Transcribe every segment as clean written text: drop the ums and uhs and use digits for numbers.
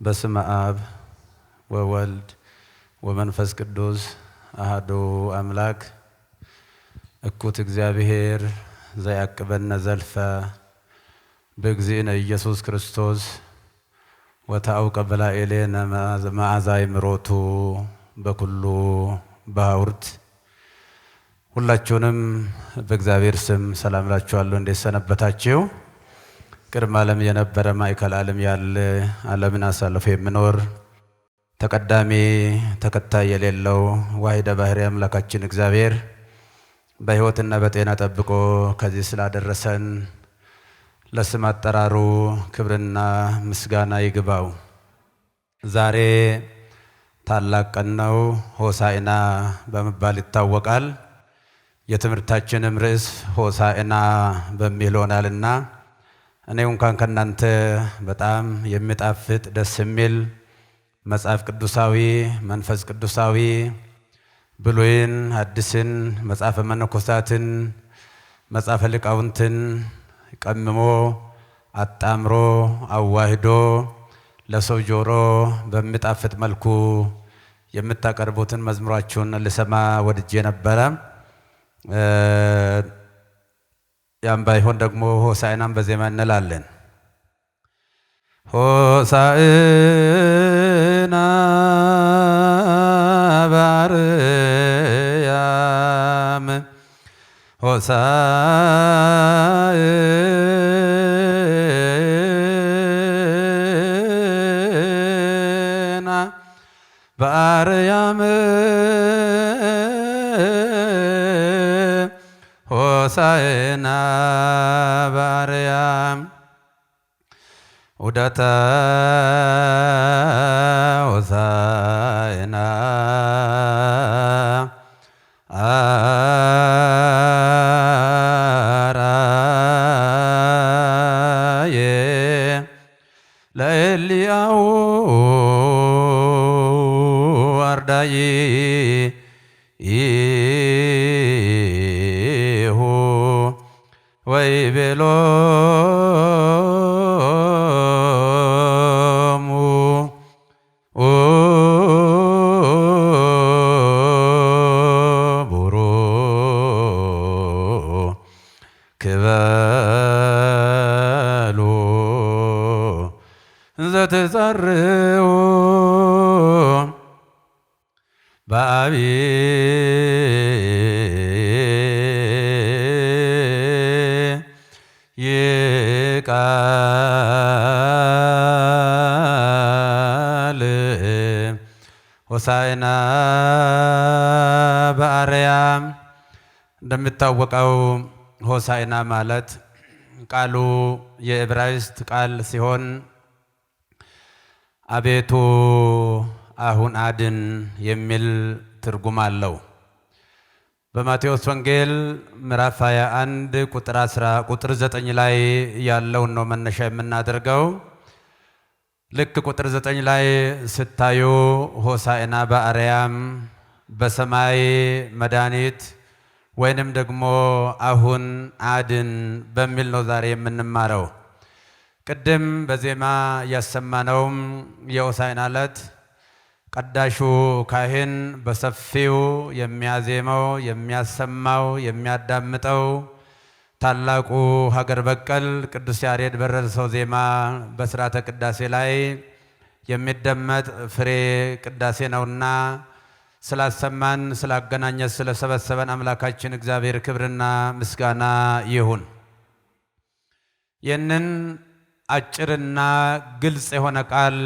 በስመ አብ ወወልድ ወመንፈስ ቅዱስ አሐዱ አምላክ እኩት እግዚአብሔር ዘያቅበነ ዘልፈ በእግዚእነ ኢየሱስ ክርስቶስ ወታውቀ በላዕሌነ መዓዛ ይምሮቱ በኩሉ ባውርት። ሁላችሁንም በእግዚአብሔር ስም ሰላም እላችኋለሁ። እንዴት ሰነበታችሁ? ቅድመ ዓለም የነበረ ማዕከል ዓለም ያለ ዓለምን አሳልፎ የሚኖር ተቀዳሚ ተከታይ የሌለው ዋሕደ ባሕርይ አምላካችን እግዚአብሔር በሕይወትና በጤና ጠብቆ ከዚህ ስላደረሰን ለስም አጠራሩ ክብርና ምስጋና ይግባው። ዛሬ ታላቅ ቀን ነው። ሆሳዕና በመባል ይታወቃል። የትምህርታችንም ርዕስ ሆሳዕና በሚል ሆናልና እኔ እንኳን ከናንተ በጣም የሚጣፍጥ ደስ የሚል መጽሐፍ ቅዱሳዊ መንፈስ ቅዱሳዊ ብሉይን አዲስን መጽሐፈ መነኮሳትን መጽሐፈ ሊቃውንትን ቀምሞ አጣምሮ አዋህዶ ለሰው ጆሮ በሚጣፍጥ መልኩ የምታቀርቡትን መዝሙራችሁን ልሰማ ወድጄ ነበረ። ያም ባይሆን ደግሞ ሆሳዕናን በዜማ እንላለን። ሆሳዕና በአርያም ሆሳዕና በአርያም ሆሳዕና በአርያም ውደተ ሆሳዕና አራየ ለኤልያሁ አርዳይ ወይቤሎሙ ቡሩክበሉ ዘትጸርዑ በአብይ ቃል ሆሳዕና በአርያም። እንደሚታወቀው ሆሳዕና ማለት ቃሉ የዕብራይስጥ ቃል ሲሆን አቤቱ አሁን አድን የሚል ትርጉም አለው። በማቴዎስ ወንጌል ምዕራፍ 21 ቁጥር 9 ላይ ያለውን ነው መነሻ የምናደርገው። ልክ ቁጥር 9 ላይ ስታዩ ሆሳዕና በአርያም በሰማይ መድኃኒት ወይንም ደግሞ አሁን አድን በሚል ነው ዛሬ የምንማረው። ቅድም በዜማ ያሰማነውም የሆሳዕና ዕለት ቀዳሹ ካህን በሰፊው የሚያዜመው የሚያሰማው የሚያዳምጠው ታላቁ ሀገር በቀል ቅዱስ ያሬድ በደረሰው ዜማ በሥርዓተ ቅዳሴ ላይ የሚደመጥ ፍሬ ቅዳሴ ነውና ስላሰማን ስላገናኘን ስለሰበሰበን አምላካችን እግዚአብሔር ክብርና ምስጋና ይሁን። ይህንን አጭርና ግልጽ የሆነ ቃል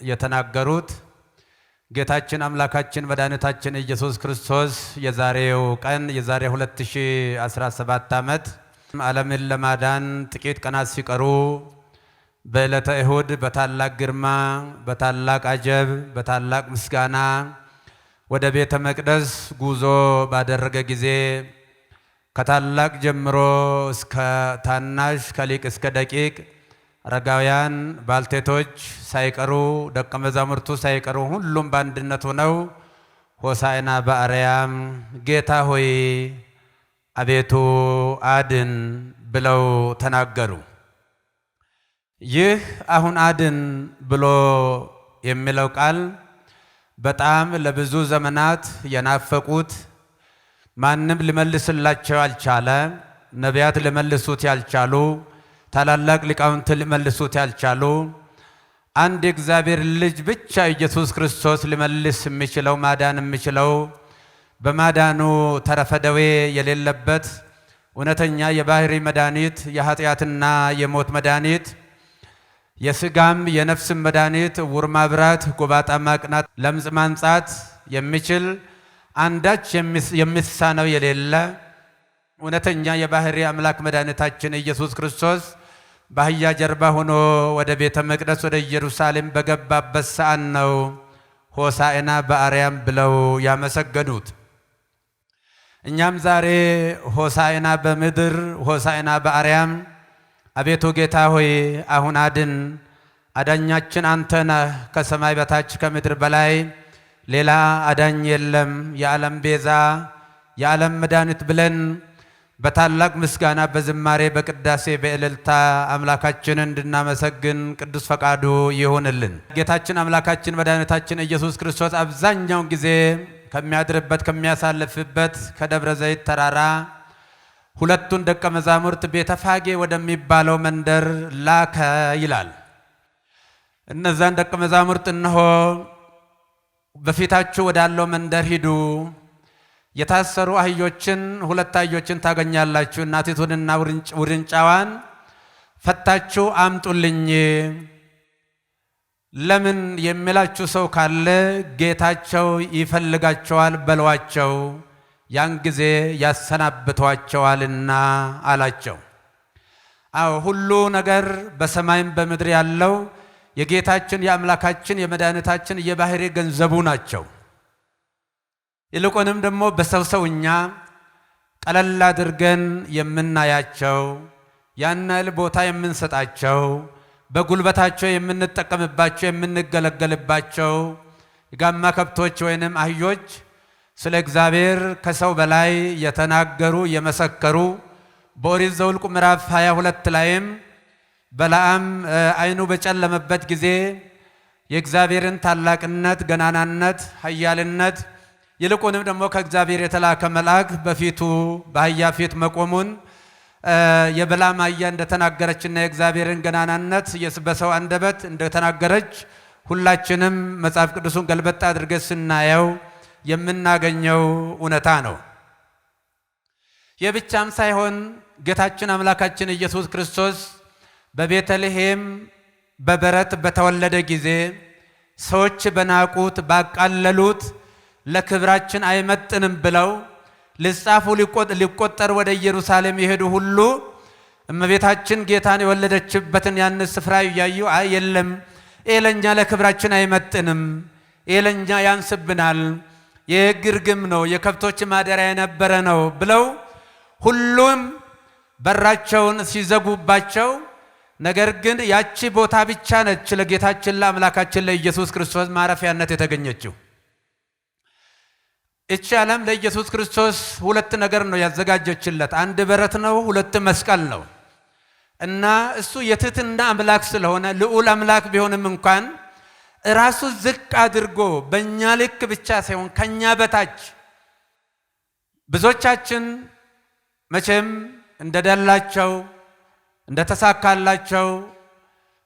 የተናገሩት ጌታችን አምላካችን መድኃኒታችን ኢየሱስ ክርስቶስ የዛሬው ቀን የዛሬ 2017 ዓመት ዓለምን ለማዳን ጥቂት ቀናት ሲቀሩ በዕለተ እሁድ በታላቅ ግርማ በታላቅ አጀብ በታላቅ ምስጋና ወደ ቤተ መቅደስ ጉዞ ባደረገ ጊዜ ከታላቅ ጀምሮ እስከ ታናሽ ከሊቅ እስከ ደቂቅ አረጋውያን ባልቴቶች ሳይቀሩ ደቀ መዛሙርቱ ሳይቀሩ ሁሉም በአንድነት ሆነው ሆሳዕና በአርያም ጌታ ሆይ አቤቱ አድን ብለው ተናገሩ። ይህ አሁን አድን ብሎ የሚለው ቃል በጣም ለብዙ ዘመናት የናፈቁት ማንም ሊመልስላቸው ያልቻለ ነቢያት ሊመልሱት ያልቻሉ ታላላቅ ሊቃውንት ሊመልሱት ያልቻሉ አንድ እግዚአብሔር ልጅ ብቻ ኢየሱስ ክርስቶስ ሊመልስ የሚችለው ማዳን የሚችለው በማዳኑ ተረፈ ደዌ የሌለበት እውነተኛ የባህሪ መድኃኒት የኃጢአትና የሞት መድኃኒት የሥጋም የነፍስም መድኃኒት ዕውር ማብራት ጎባጣ ማቅናት ለምጽ ማንጻት የሚችል አንዳች የሚሳነው የሌለ እውነተኛ የባህሪ አምላክ መድኃኒታችን ኢየሱስ ክርስቶስ በአህያ ጀርባ ሆኖ ወደ ቤተ መቅደስ ወደ ኢየሩሳሌም በገባበት ሰዓት ነው ሆሳዕና በአርያም ብለው ያመሰገኑት። እኛም ዛሬ ሆሳዕና በምድር ሆሳዕና በአርያም አቤቱ ጌታ ሆይ አሁን አድን፣ አዳኛችን አንተ ነህ፣ ከሰማይ በታች ከምድር በላይ ሌላ አዳኝ የለም፣ የዓለም ቤዛ የዓለም መድኃኒት ብለን በታላቅ ምስጋና በዝማሬ በቅዳሴ በእልልታ አምላካችንን እንድናመሰግን ቅዱስ ፈቃዱ ይሁንልን። ጌታችን አምላካችን መድኃኒታችን ኢየሱስ ክርስቶስ አብዛኛውን ጊዜ ከሚያድርበት ከሚያሳልፍበት ከደብረ ዘይት ተራራ ሁለቱን ደቀ መዛሙርት ቤተፋጌ ወደሚባለው መንደር ላከ ይላል። እነዛን ደቀ መዛሙርት እነሆ በፊታችሁ ወዳለው መንደር ሂዱ፣ የታሰሩ አህዮችን ሁለት አህዮችን ታገኛላችሁ፣ እናቲቱንና ውርንጫዋን ፈታችሁ አምጡልኝ፣ ለምን የሚላችሁ ሰው ካለ ጌታቸው ይፈልጋቸዋል በሏቸው፣ ያን ጊዜ ያሰናብቷቸዋልና አላቸው። አዎ ሁሉ ነገር በሰማይም በምድር ያለው የጌታችን የአምላካችን የመድኃኒታችን የባህሪ ገንዘቡ ናቸው። ይልቁንም ደግሞ በሰው ሰውኛ ቀለል አድርገን የምናያቸው ያን ያህል ቦታ የምንሰጣቸው በጉልበታቸው የምንጠቀምባቸው የምንገለገልባቸው የጋማ ከብቶች ወይንም አህዮች ስለ እግዚአብሔር ከሰው በላይ የተናገሩ የመሰከሩ በኦሪት ዘኍልቍ ምዕራፍ 22 ላይም በለዓም ዓይኑ በጨለመበት ጊዜ የእግዚአብሔርን ታላቅነት ገናናነት ኃያልነት ይልቁንም ደግሞ ከእግዚአብሔር የተላከ መልአክ በፊቱ በአህያ ፊት መቆሙን የበለዓም አህያ እንደተናገረችና የእግዚአብሔርን ገናናነት በሰው አንደበት እንደተናገረች ሁላችንም መጽሐፍ ቅዱሱን ገልበጥ አድርገን ስናየው የምናገኘው እውነታ ነው። የብቻም ሳይሆን ጌታችን አምላካችን ኢየሱስ ክርስቶስ በቤተልሔም በበረት በተወለደ ጊዜ ሰዎች በናቁት ባቃለሉት ለክብራችን አይመጥንም ብለው ሊጻፉ ሊቆጠር ወደ ኢየሩሳሌም የሄዱ ሁሉ እመቤታችን ጌታን የወለደችበትን ያን ስፍራ እያዩ አይ የለም ይሄ ለእኛ ለክብራችን አይመጥንም፣ ይሄ ለእኛ ያንስብናል፣ የግርግም ነው የከብቶች ማደሪያ የነበረ ነው ብለው ሁሉም በራቸውን ሲዘጉባቸው፣ ነገር ግን ያቺ ቦታ ብቻ ነች ለጌታችን ለአምላካችን ለኢየሱስ ክርስቶስ ማረፊያነት የተገኘችው። እቺ ዓለም ለኢየሱስ ክርስቶስ ሁለት ነገር ነው ያዘጋጀችለት፣ አንድ በረት ነው፣ ሁለት መስቀል ነው። እና እሱ የትህትና አምላክ ስለሆነ ልዑል አምላክ ቢሆንም እንኳን ራሱ ዝቅ አድርጎ በእኛ ልክ ብቻ ሳይሆን ከኛ በታች ብዙዎቻችን መቼም እንደደላቸው እንደተሳካላቸው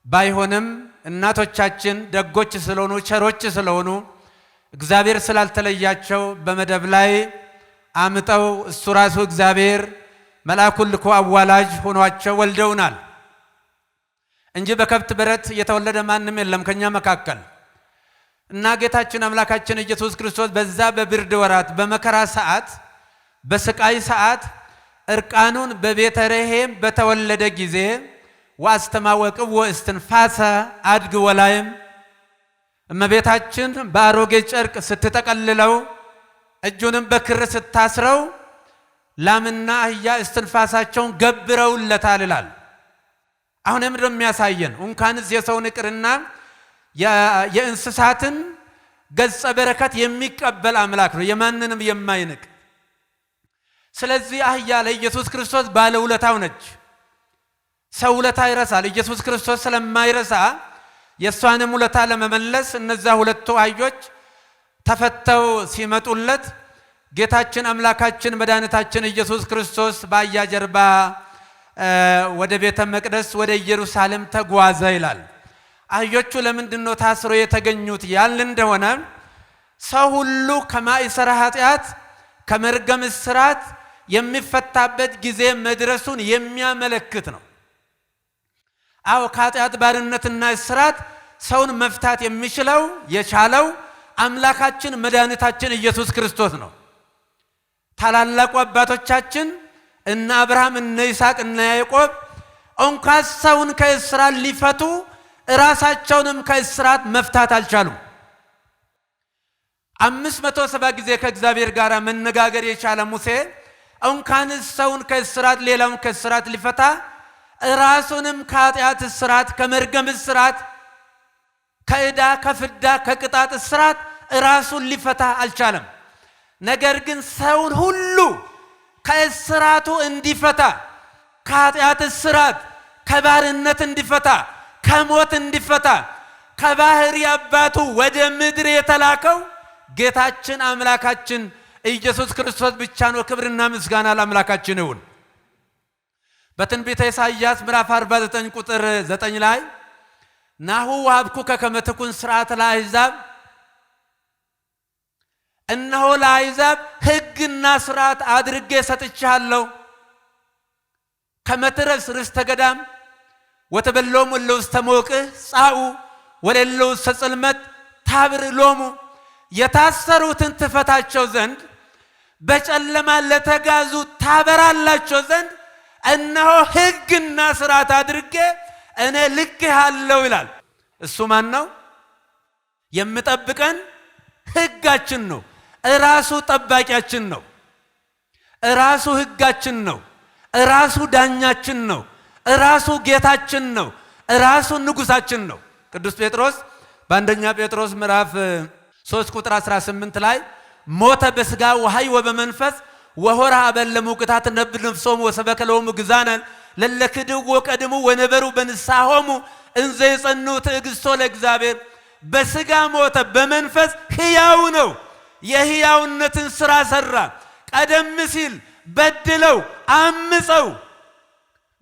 ባይሆንም እናቶቻችን ደጎች ስለሆኑ ቸሮች ስለሆኑ እግዚአብሔር ስላልተለያቸው በመደብ ላይ አምጠው እሱ ራሱ እግዚአብሔር መልአኩን ልኮ አዋላጅ ሆኗቸው ወልደውናል እንጂ በከብት በረት የተወለደ ማንም የለም ከኛ መካከል። እና ጌታችን አምላካችን ኢየሱስ ክርስቶስ በዛ በብርድ ወራት በመከራ ሰዓት በስቃይ ሰዓት እርቃኑን በቤተልሔም በተወለደ ጊዜ ወአስተማወቅዎ እስትንፋሰ አድግ ወላይም እመቤታችን በአሮጌ ጨርቅ ስትጠቀልለው እጁንም በክር ስታስረው ላምና አህያ እስትንፋሳቸውን ገብረውለታል ይላል። አሁንም ደግሞ የሚያሳየን እንኳንስ የሰውን ይቅርና የእንስሳትን ገጸ በረከት የሚቀበል አምላክ ነው፣ የማንንም የማይንቅ። ስለዚህ አህያ ለኢየሱስ ክርስቶስ ባለውለታው ነች። ሰው ውለታ ይረሳል፣ ኢየሱስ ክርስቶስ ስለማይረሳ የሷንም ውለታ ለመመለስ እነዛ ሁለቱ አህዮች ተፈተው ሲመጡለት ጌታችን አምላካችን መድኃኒታችን ኢየሱስ ክርስቶስ በአህያ ጀርባ ወደ ቤተ መቅደስ ወደ ኢየሩሳሌም ተጓዘ ይላል። አህዮቹ ለምንድነው ታስሮ የተገኙት ያል እንደሆነ ሰው ሁሉ ከማይሰራ ኃጢአት ከመርገም እስራት የሚፈታበት ጊዜ መድረሱን የሚያመለክት ነው። አው ከኃጢአት ባርነትና እስራት ሰውን መፍታት የሚችለው የቻለው አምላካችን መድኃኒታችን ኢየሱስ ክርስቶስ ነው። ታላላቁ አባቶቻችን እነ አብርሃም እነ ይስሐቅ እነ ያዕቆብ እንኳን ሰውን ከእስራት ሊፈቱ ራሳቸውንም ከእስራት መፍታት አልቻሉም። 570 ጊዜ ከእግዚአብሔር ጋር መነጋገር የቻለ ሙሴ እንኳን ሰውን ከእስራት ሌላውን ከእስራት ሊፈታ ራሱንም ከኃጢአት እስራት ከመርገም እስራት ከዕዳ ከፍዳ ከቅጣት እስራት ራሱን ሊፈታ አልቻለም። ነገር ግን ሰውን ሁሉ ከእስራቱ እንዲፈታ ከኃጢአት እስራት ከባርነት እንዲፈታ ከሞት እንዲፈታ ከባህሪ አባቱ ወደ ምድር የተላከው ጌታችን አምላካችን ኢየሱስ ክርስቶስ ብቻ ነው። ክብርና ምስጋና ለአምላካችን ይሁን። በትንቢተ ኢሳይያስ ምዕራፍ 49 ቁጥር 9 ላይ ናሁ ወሀብኩከ ከመ ትኩን ሥርዓተ ለአሕዛብ፣ እነሆ ለአሕዛብ ሕግና ሥርዓት አድርጌ ሰጥቼሃለሁ። ከመ ትረስ ርስተ ገዳም ወተበሎሙ እለ ውስተ ሞቅህ ጻኡ ወለእለ ውስተ ጽልመት ታብር ሎሙ፣ የታሰሩትን ትፈታቸው ዘንድ በጨለማ ለተጋዙ ታበራላቸው ዘንድ እነሆ ሕግና ሥርዓት አድርጌ እኔ ልኬሃለሁ ይላል። እሱ ማን ነው? የሚጠብቀን ሕጋችን ነው። እራሱ ጠባቂያችን ነው። እራሱ ሕጋችን ነው። እራሱ ዳኛችን ነው። እራሱ ጌታችን ነው። እራሱ ንጉሳችን ነው። ቅዱስ ጴጥሮስ በአንደኛ ጴጥሮስ ምዕራፍ 3 ቁጥር 18 ላይ ሞተ በሥጋ ወሐይወ በመንፈስ ወሆራ አበለሙ ቅታት ነብር ነፍሶሙ ወሰበከ ለሆሙ ግዛናን ለለክድዎ ቀድሙ ወነበሩ በንስሐሆሙ እንዘ የጸኑ ትዕግሥቶ ለእግዚአብሔር። በሥጋ ሞተ፣ በመንፈስ ሕያው ነው። የሕያውነትን ሥራ ሠራ። ቀደም ሲል በድለው አምፀው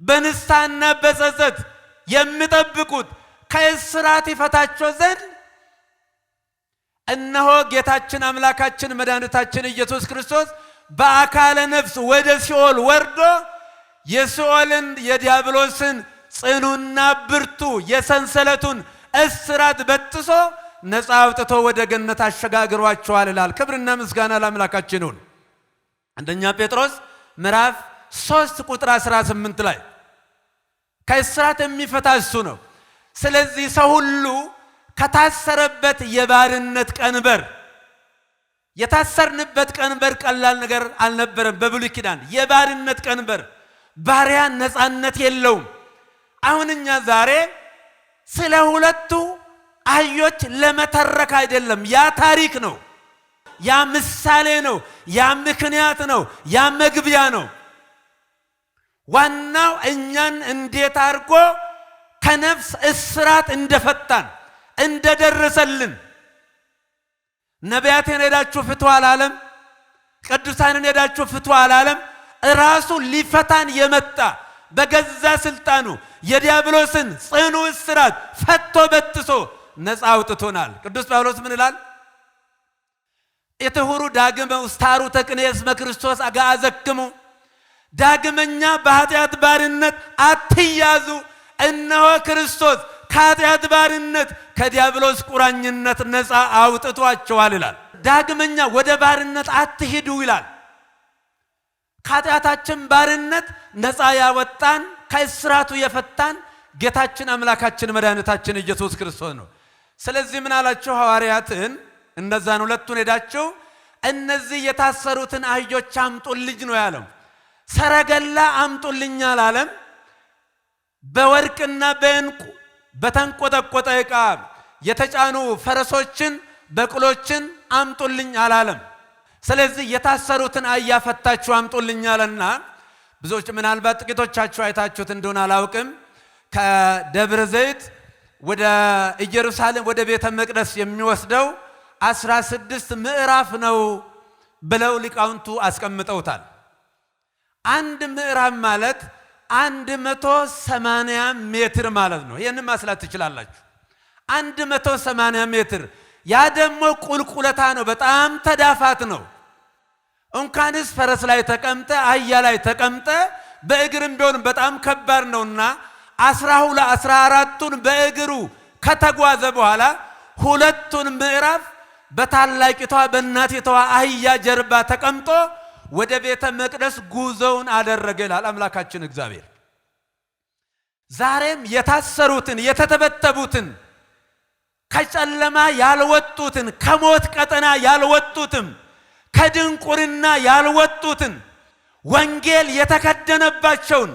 በንስሐና በጸጸት የሚጠብቁት ከእስራት ይፈታቸው ዘንድ እነሆ ጌታችን አምላካችን መድኃኒታችን ኢየሱስ ክርስቶስ በአካለ ነፍስ ወደ ሲኦል ወርዶ የሲኦልን የዲያብሎስን ጽኑና ብርቱ የሰንሰለቱን እስራት በጥሶ ነፃ አውጥቶ ወደ ገነት አሸጋግሯቸዋል ይላል። ክብርና ምስጋና ለአምላካችን ይሁን። አንደኛ ጴጥሮስ ምዕራፍ 3 ቁጥር 18 ላይ ከእስራት የሚፈታ እሱ ነው። ስለዚህ ሰው ሁሉ ከታሰረበት የባርነት ቀንበር፣ የታሰርንበት ቀንበር ቀላል ነገር አልነበረም። በብሉይ ኪዳን የባርነት ቀንበር፣ ባሪያ ነፃነት የለውም። አሁን እኛ ዛሬ ስለ ሁለቱ አህዮች ለመተረክ አይደለም። ያ ታሪክ ነው፣ ያ ምሳሌ ነው፣ ያ ምክንያት ነው፣ ያ መግቢያ ነው። ዋናው እኛን እንዴት አድርጎ ከነፍስ እስራት እንደፈታን እንደደረሰልን። ነቢያትን ሄዳችሁ ፍቱ አላለም። ቅዱሳንን ሄዳችሁ ፍቱ አላለም። ራሱ ሊፈታን የመጣ በገዛ ስልጣኑ የዲያብሎስን ጽኑ እስራት ፈቶ በጥሶ ነፃ አውጥቶናል። ቅዱስ ጳውሎስ ምን ይላል? እትሁሩ ዳግመ ውስታሩ ተቅኔ እስመ ክርስቶስ አጋዘክሙ፣ ዳግመኛ በኃጢአት ባርነት አትያዙ፣ እነሆ ክርስቶስ ከኃጢአት ባርነት ከዲያብሎስ ቁራኝነት ነፃ አውጥቷቸዋል ይላል። ዳግመኛ ወደ ባርነት አትሂዱ ይላል። ከኃጢአታችን ባርነት ነፃ ያወጣን ከእስራቱ የፈታን ጌታችን አምላካችን መድኃኒታችን ኢየሱስ ክርስቶስ ነው። ስለዚህ ምን አላቸው ሐዋርያትን? እነዛን ሁለቱን ሄዳቸው እነዚህ የታሰሩትን አህዮች አምጡልኝ ነው ያለው። ሰረገላ አምጡልኝ አላለም። በወርቅና በዕንቁ በተንቆጠቆጠ ዕቃ የተጫኑ ፈረሶችን በቅሎችን አምጡልኝ አላለም። ስለዚህ የታሰሩትን አህያ ፈታችሁ አምጡልኝ አለና ብዙዎች ምናልባት ጥቂቶቻችሁ አይታችሁት እንደሆነ አላውቅም። ከደብረ ዘይት ወደ ኢየሩሳሌም ወደ ቤተ መቅደስ የሚወስደው 16 ምዕራፍ ነው ብለው ሊቃውንቱ አስቀምጠውታል። አንድ ምዕራፍ ማለት 180 ሜትር ማለት ነው። ይሄንን ማስላት ትችላላችሁ። 180 ሜትር ያ ደግሞ ቁልቁለታ ነው። በጣም ተዳፋት ነው። እንኳንስ ፈረስ ላይ ተቀምጠ አህያ ላይ ተቀምጠ በእግርም ቢሆን በጣም ከባድ ነውና 14ቱን በእግሩ ከተጓዘ በኋላ ሁለቱን ምዕራፍ በታላቂቷ በእናቲቷ አህያ ጀርባ ተቀምጦ ወደ ቤተ መቅደስ ጉዞውን አደረገ ይላል አምላካችን እግዚአብሔር። ዛሬም የታሰሩትን የተተበተቡትን ከጨለማ ያልወጡትን ከሞት ቀጠና ያልወጡትን ከድንቁርና ያልወጡትን ወንጌል የተከደነባቸውን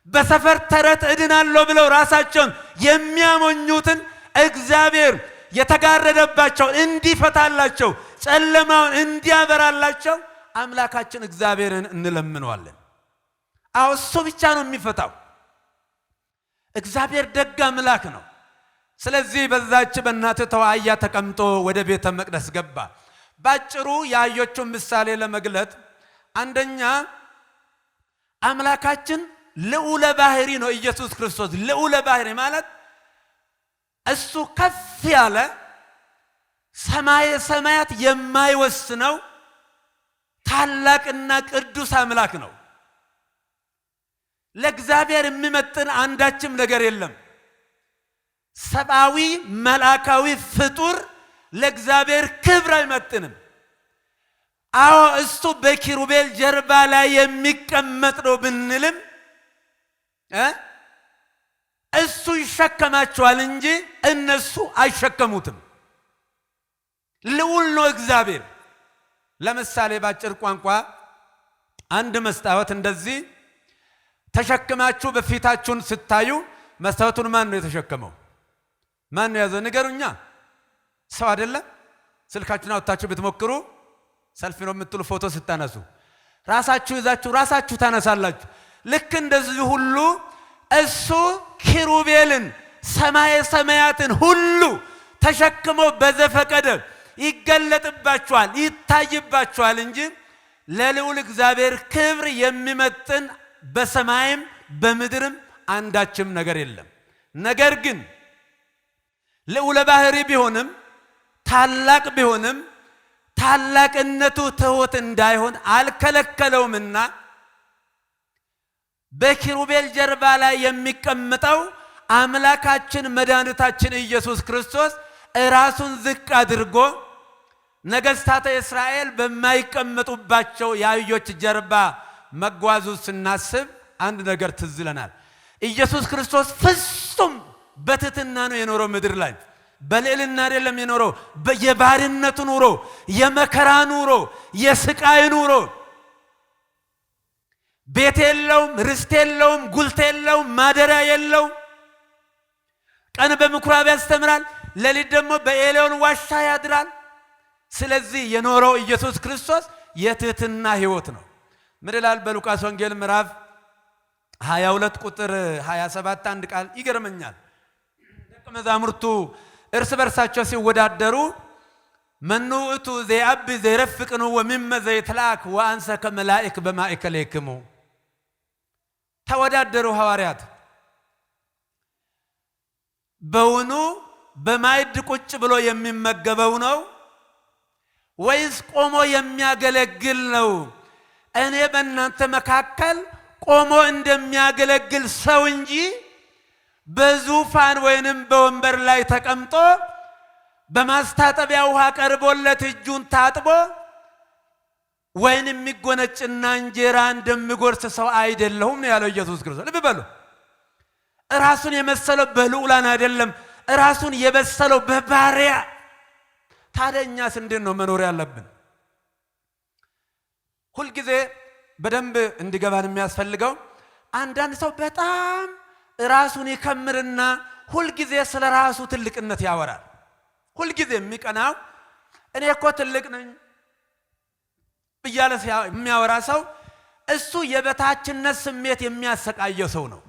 በሰፈር ተረት እድናለሁ ብለው ራሳቸውን የሚያሞኙትን እግዚአብሔር የተጋረደባቸው እንዲፈታላቸው ጨለማውን እንዲያበራላቸው አምላካችን እግዚአብሔርን እንለምነዋለን። አዎ እሱ ብቻ ነው የሚፈታው። እግዚአብሔር ደግ አምላክ ነው። ስለዚህ በዛች በእናቲቷ አህያ ተቀምጦ ወደ ቤተ መቅደስ ገባ። ባጭሩ የአህዮቹን ምሳሌ ለመግለጥ አንደኛ አምላካችን ልዑለ ባህሪ ነው። ኢየሱስ ክርስቶስ ልዑለ ባህሪ ማለት እሱ ከፍ ያለ ሰማየ ሰማያት የማይወስነው ታላቅና ቅዱስ አምላክ ነው። ለእግዚአብሔር የሚመጥን አንዳችም ነገር የለም። ሰብአዊ መላካዊ ፍጡር ለእግዚአብሔር ክብር አይመጥንም። አዎ እሱ በኪሩቤል ጀርባ ላይ የሚቀመጥ ነው ብንልም እሱ ይሸከማቸዋል እንጂ እነሱ አይሸከሙትም። ልዑል ነው እግዚአብሔር። ለምሳሌ ባጭር ቋንቋ አንድ መስታወት እንደዚህ ተሸክማችሁ በፊታችሁን ስታዩ መስታወቱን ማን ነው የተሸከመው? ማን ነው ያዘው? ንገሩኛ። ሰው አይደለም። ስልካችሁን አውጥታችሁ ብትሞክሩ ሰልፊ ነው የምትሉ ፎቶ ስታነሱ ራሳችሁ ይዛችሁ ራሳችሁ ታነሳላችሁ። ልክ እንደዚህ ሁሉ እሱ ኪሩቤልን ሰማየ ሰማያትን ሁሉ ተሸክሞ በዘፈቀደ ይገለጥባቸዋል ይታይባቸዋል እንጂ ለልዑል እግዚአብሔር ክብር የሚመጥን በሰማይም በምድርም አንዳችም ነገር የለም። ነገር ግን ልዑለ ባህሪ ቢሆንም ታላቅ ቢሆንም ታላቅነቱ ትሑት እንዳይሆን አልከለከለውምና በኪሩቤል ጀርባ ላይ የሚቀመጠው አምላካችን መድኃኒታችን ኢየሱስ ክርስቶስ ራሱን ዝቅ አድርጎ ነገሥታተ እስራኤል በማይቀመጡባቸው የአህዮች ጀርባ መጓዙ ስናስብ አንድ ነገር ትዝ ይለናል። ኢየሱስ ክርስቶስ ፍጹም በትሕትና ነው የኖረው ምድር ላይ። በልዕልና አይደለም የኖረው። የባርነት ኑሮ፣ የመከራ ኑሮ፣ የስቃይ ኑሮ፣ ቤት የለውም፣ ርስት የለውም፣ ጉልት የለውም፣ ማደሪያ የለውም። ቀን በምኩራብ ያስተምራል፣ ሌሊት ደግሞ በኤሊዮን ዋሻ ያድራል። ስለዚህ የኖረው ኢየሱስ ክርስቶስ የትሕትና ሕይወት ነው። ምን ይላል በሉቃስ ወንጌል ምዕራፍ 22 ቁጥር 27 አንድ ቃል ይገርመኛል። ደቀ መዛሙርቱ እርስ በርሳቸው ሲወዳደሩ መኑ ውእቱ ዘየአቢ ዘይረፍቅኑ ወሚመ ዘይትላክ ወአንሰ ከመላእክ በማእከሌክሙ። ተወዳደሩ ሐዋርያት። በውኑ በማዕድ ቁጭ ብሎ የሚመገበው ነው ወይስ ቆሞ የሚያገለግል ነው? እኔ በእናንተ መካከል ቆሞ እንደሚያገለግል ሰው እንጂ በዙፋን ወይንም በወንበር ላይ ተቀምጦ በማስታጠቢያ ውሃ ቀርቦለት እጁን ታጥቦ ወይንም የሚጎነጭና እንጀራ እንደሚጎርስ ሰው አይደለሁም ነው ያለው ኢየሱስ ክርስቶስ። ልብ በሉ። ራሱን የመሰለው በልዑላን አይደለም፣ ራሱን የበሰለው በባሪያ። ታዲያ እኛስ እንዴት ነው መኖር ያለብን? ሁልጊዜ በደንብ እንዲገባን የሚያስፈልገው አንዳንድ ሰው በጣም ራሱን ይከምርና ሁልጊዜ ስለ ራሱ ትልቅነት ያወራል። ሁልጊዜ የሚቀናው እኔ እኮ ትልቅ ነኝ እያለ የሚያወራ ሰው እሱ የበታችነት ስሜት የሚያሰቃየው ሰው ነው።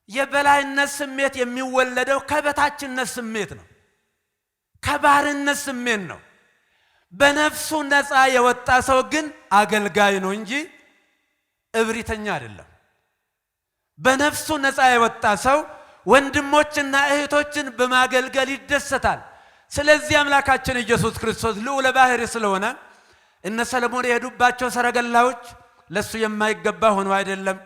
የበላይነት ስሜት የሚወለደው ከበታችነት ስሜት ነው፣ ከባርነት ስሜት ነው። በነፍሱ ነፃ የወጣ ሰው ግን አገልጋይ ነው እንጂ እብሪተኛ አይደለም። በነፍሱ ነፃ የወጣ ሰው ወንድሞችና እህቶችን በማገልገል ይደሰታል። ስለዚህ አምላካችን ኢየሱስ ክርስቶስ ልዑለ ባሕርይ ስለሆነ እነ ሰለሞን የሄዱባቸው ሰረገላዎች ለሱ የማይገባ ሆነው አይደለም።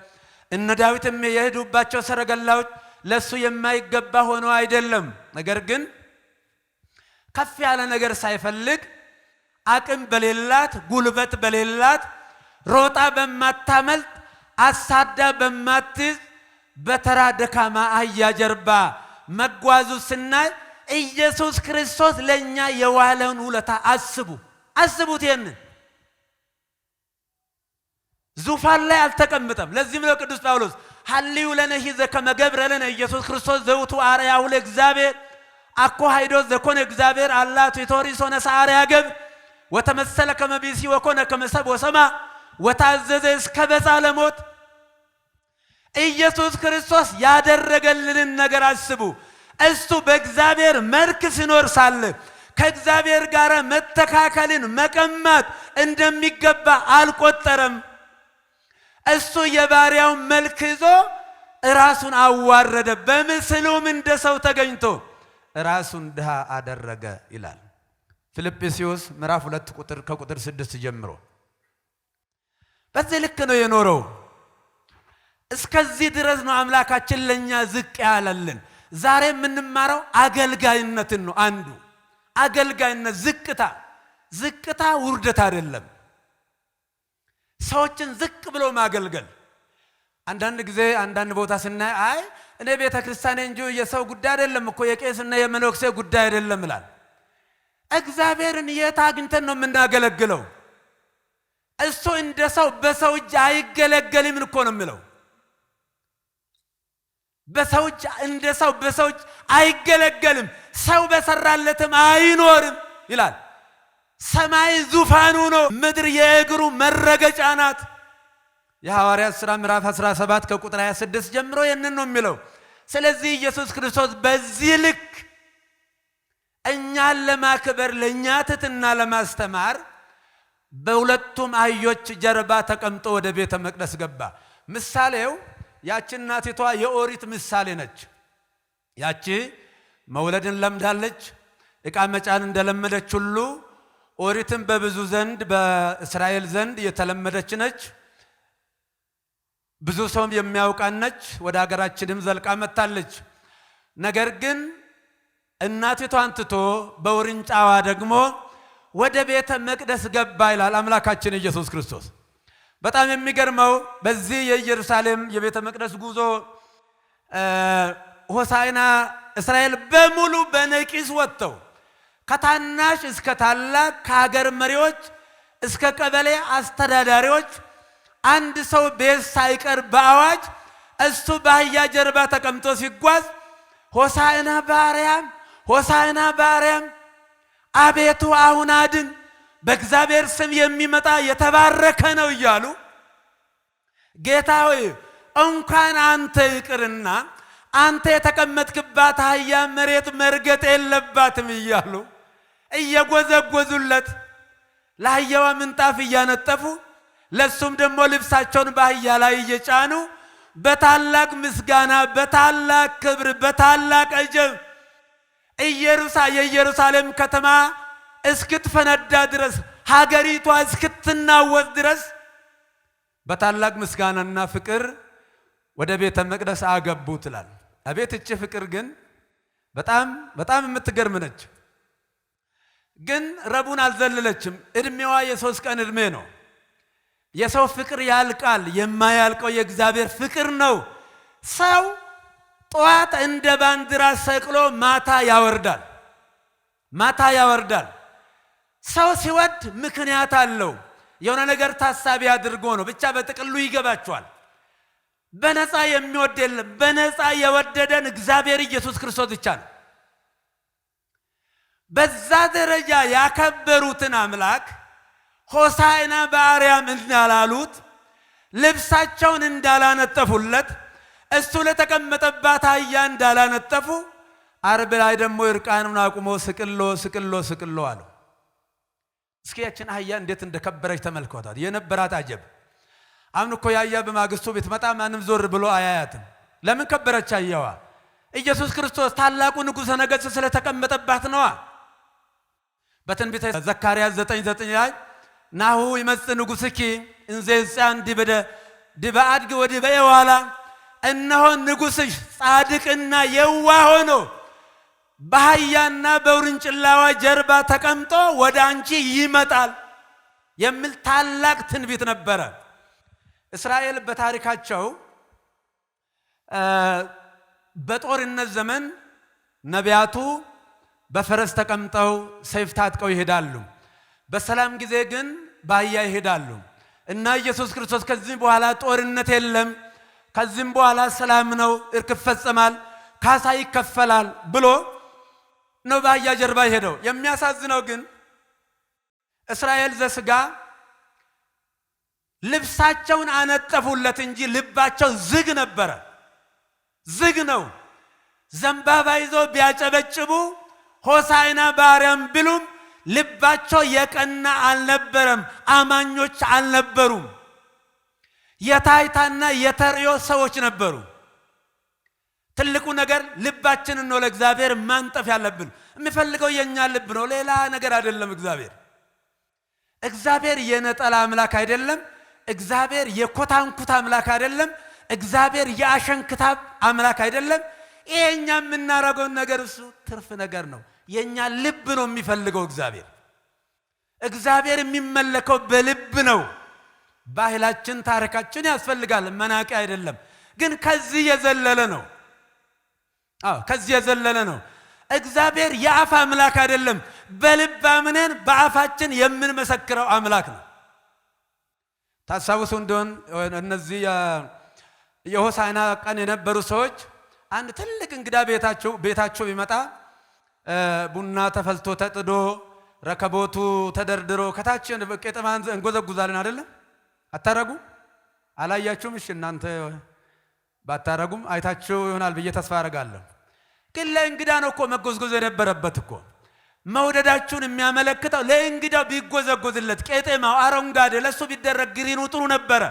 እነ ዳዊትም የሄዱባቸው ሰረገላዎች ለሱ የማይገባ ሆነው አይደለም። ነገር ግን ከፍ ያለ ነገር ሳይፈልግ አቅም በሌላት ጉልበት በሌላት ሮጣ በማታመልጥ አሳዳ በማትይዝ በተራ ደካማ አህያ ጀርባ መጓዙ ስናይ ኢየሱስ ክርስቶስ ለኛ የዋለውን ውለታ አስቡት። ይሄንን ዙፋን ላይ አልተቀመጠም። ለዚህም ነው ቅዱስ ጳውሎስ ሐልዩ ለነ ሂዘ ከመ ገብረ ለነ ኢየሱስ ክርስቶስ ዘውቱ አርአያሁ ለእግዚአብሔር አኮ ኃይዶ ዘኮነ እግዚአብሔር አላ ቲቶሪሶ ነሣ አርአያ ገብር ወተመሰለ ከመ ብእሲ ወኮነ ከመ ሰብእ ወሰማ ወታዘዘ እስከ በጽሐ ለሞት። ኢየሱስ ክርስቶስ ያደረገልንን ነገር አስቡ። እሱ በእግዚአብሔር መልክ ሲኖር ሳለ ከእግዚአብሔር ጋር መተካከልን መቀማት እንደሚገባ አልቆጠረም። እሱ የባሪያውን መልክ ይዞ ራሱን አዋረደ፣ በምስሉም እንደ ሰው ተገኝቶ ራሱን ድሃ አደረገ ይላል ፊልጵስዩስ ምዕራፍ 2 ከቁጥር 6 ጀምሮ። በዚህ ልክ ነው የኖረው። እስከዚህ ድረስ ነው አምላካችን ለኛ ዝቅ ያለልን። ዛሬ የምንማረው አገልጋይነትን ነው። አንዱ አገልጋይነት ዝቅታ ውርደት አይደለም። ሰዎችን ዝቅ ብሎ ማገልገል። አንዳንድ ጊዜ አንዳንድ ቦታ ስናይ አይ እኔ ቤተ ክርስቲያን እንጂ የሰው ጉዳይ አይደለም እኮ የቄስና የመነኩሴ ጉዳይ አይደለም ይላል። እግዚአብሔርን የት አግኝተን ነው የምናገለግለው? እሱ እንደ ሰው በሰው እጅ አይገለገልም እኮ ነው የሚለው። በሰው እጅ እንደ ሰው በሰው እጅ አይገለገልም፣ ሰው በሰራለትም አይኖርም ይላል። ሰማይ ዙፋኑ ነው፣ ምድር የእግሩ መረገጫ ናት። የሐዋርያት ሥራ ምዕራፍ 17 ከቁጥር 26 ጀምሮ ይህንን ነው የሚለው። ስለዚህ ኢየሱስ ክርስቶስ በዚህ ልክ እኛን ለማክበር ለእኛ ትሕትና ለማስተማር በሁለቱም አህዮች ጀርባ ተቀምጦ ወደ ቤተ መቅደስ ገባ። ምሳሌው ያቺ እናቲቷ የኦሪት ምሳሌ ነች። ያቺ መውለድን ለምዳለች፣ ዕቃ መጫን እንደለመደች ሁሉ ኦሪትም በብዙ ዘንድ በእስራኤል ዘንድ የተለመደች ነች። ብዙ ሰውም የሚያውቃት ነች። ወደ ሀገራችንም ዘልቃ መጥታለች። ነገር ግን እናቲቷን ትቶ በውርንጫዋ ደግሞ ወደ ቤተ መቅደስ ገባ ይላል አምላካችን ኢየሱስ ክርስቶስ። በጣም የሚገርመው በዚህ የኢየሩሳሌም የቤተ መቅደስ ጉዞ ሆሳዕና እስራኤል በሙሉ በነቂስ ወጥተው ከታናሽ እስከ ታላቅ ከሀገር መሪዎች እስከ ቀበሌ አስተዳዳሪዎች አንድ ሰው ቤት ሳይቀር በአዋጅ እሱ በአህያ ጀርባ ተቀምጦ ሲጓዝ ሆሳዕና በአርያም ሆሳዕና በአርያም አቤቱ አሁን አድን፣ በእግዚአብሔር ስም የሚመጣ የተባረከ ነው እያሉ ጌታ ሆይ እንኳን አንተ ይቅርና አንተ የተቀመጥክባት አህያ መሬት መርገጥ የለባትም እያሉ እየጎዘጎዙለት ለአህያዋ ምንጣፍ እያነጠፉ ለሱም ደግሞ ልብሳቸውን በአህያ ላይ እየጫኑ በታላቅ ምስጋና በታላቅ ክብር በታላቅ አጀብ የኢየሩሳሌም ከተማ እስክትፈነዳ ድረስ ሀገሪቷ እስክትናወጥ ድረስ በታላቅ ምስጋናና ፍቅር ወደ ቤተ መቅደስ አገቡት ይላል። አቤት እቺ ፍቅር ግን በጣም የምትገርም ነች። ግን ረቡን አልዘለለችም። እድሜዋ የ3 ቀን እድሜ ነው። የሰው ፍቅር ያልቃል፣ የማያልቀው የእግዚአብሔር ፍቅር ነው። ሰው ጠዋት እንደ ባንዲራ ሰቅሎ ማታ ያወርዳል። ሰው ሲወድ ምክንያት አለው። የሆነ ነገር ታሳቢ አድርጎ ነው። ብቻ በጥቅሉ ይገባቸዋል። በነፃ የሚወድ የለም። በነፃ የወደደን እግዚአብሔር ኢየሱስ ክርስቶስ ብቻ ነው። በዛ ደረጃ ያከበሩትን አምላክ ሆሳዕና በአርያም እንዳላሉት፣ ልብሳቸውን እንዳላነጠፉለት፣ እሱ ለተቀመጠባት አህያ እንዳላነጠፉ ዓርብ ላይ ደግሞ እርቃኑን አቁሞ ስቅሎ ስቅሎ ስቅሎ አሉ። እስኪ ያችን አህያ እንዴት እንደከበረች ተመልከቷት። የነበራት አጀብ። አሁን እኮ ያያ በማግስቱ ቤት መጣ ማንም ዞር ብሎ አያያትም። ለምን ከበረች አህያዋ? ኢየሱስ ክርስቶስ ታላቁ ንጉሠ ነገሥት ስለተቀመጠባት ነዋ። በትንቢተ ዘካርያስ 9:9 ላይ ናሁ ይመጽእ ንጉሥኪ እንዘ ይጻን ዲበ አድግ ወዲበ የዋላ፣ እነሆ ንጉሥሽ ጻድቅና የዋህ ሆኖ በአህያና በውርንጭላዋ ጀርባ ተቀምጦ ወደ አንቺ ይመጣል የሚል ታላቅ ትንቢት ነበረ። እስራኤል በታሪካቸው በጦርነት ዘመን ነቢያቱ በፈረስ ተቀምጠው ሰይፍ ታጥቀው ይሄዳሉ። በሰላም ጊዜ ግን በአህያ ይሄዳሉ። እና ኢየሱስ ክርስቶስ ከዚህ በኋላ ጦርነት የለም፣ ከዚህም በኋላ ሰላም ነው፣ እርቅ ይፈጸማል፣ ካሳ ይከፈላል ብሎ ነው በአህያ ጀርባ ሄደው። የሚያሳዝነው ግን እስራኤል ዘሥጋ ልብሳቸውን አነጠፉለት እንጂ ልባቸው ዝግ ነበረ። ዝግ ነው። ዘንባባ ይዞ ቢያጨበጭቡ ሆሳዕና በአርያም ቢሉም ልባቸው የቀና አልነበረም። አማኞች አልነበሩም። የታይታና የተርእዮ ሰዎች ነበሩ። ትልቁ ነገር ልባችንን ነው ለእግዚአብሔር ማንጠፍ ያለብን። የሚፈልገው የኛ ልብ ነው፣ ሌላ ነገር አይደለም። እግዚአብሔር የነጠላ አምላክ አይደለም። እግዚአብሔር የኮታንኩት አምላክ አይደለም። እግዚአብሔር የአሸንክታብ አምላክ አይደለም። ይሄኛ የምናረገው ነገር እሱ ትርፍ ነገር ነው። የኛ ልብ ነው የሚፈልገው እግዚአብሔር የሚመለከው በልብ ነው። ባህላችን ታሪካችን ያስፈልጋል፣ መናቂ አይደለም። ግን ከዚህ የዘለለ ነው። ከዚህ የዘለለ ነው። እግዚአብሔር የአፍ አምላክ አይደለም። በልብ አምነን በአፋችን የምንመሰክረው አምላክ ነው። ታሳውሱ እንደሆን እነዚህ የሆሳዕና ቀን የነበሩ ሰዎች አንድ ትልቅ እንግዳ ቤታቸው ቢመጣ ቡና ተፈልቶ ተጥዶ ረከቦቱ ተደርድሮ ከታች ቄጠማን እንጎዘጉዛለን አይደለም? አታረጉ? አላያችሁም? እሺ እናንተ ባታረጉም አይታችሁ ይሆናል ብዬ ተስፋ አደርጋለሁ። ግን ለእንግዳ ነው እኮ መጎዝጎዝ የነበረበት እኮ። መውደዳችሁን የሚያመለክተው ለእንግዳው ቢጎዘጎዝለት ቄጠማው አረንጓዴ ለሱ ቢደረግ ግሪኑ ጥሩ ነበረ።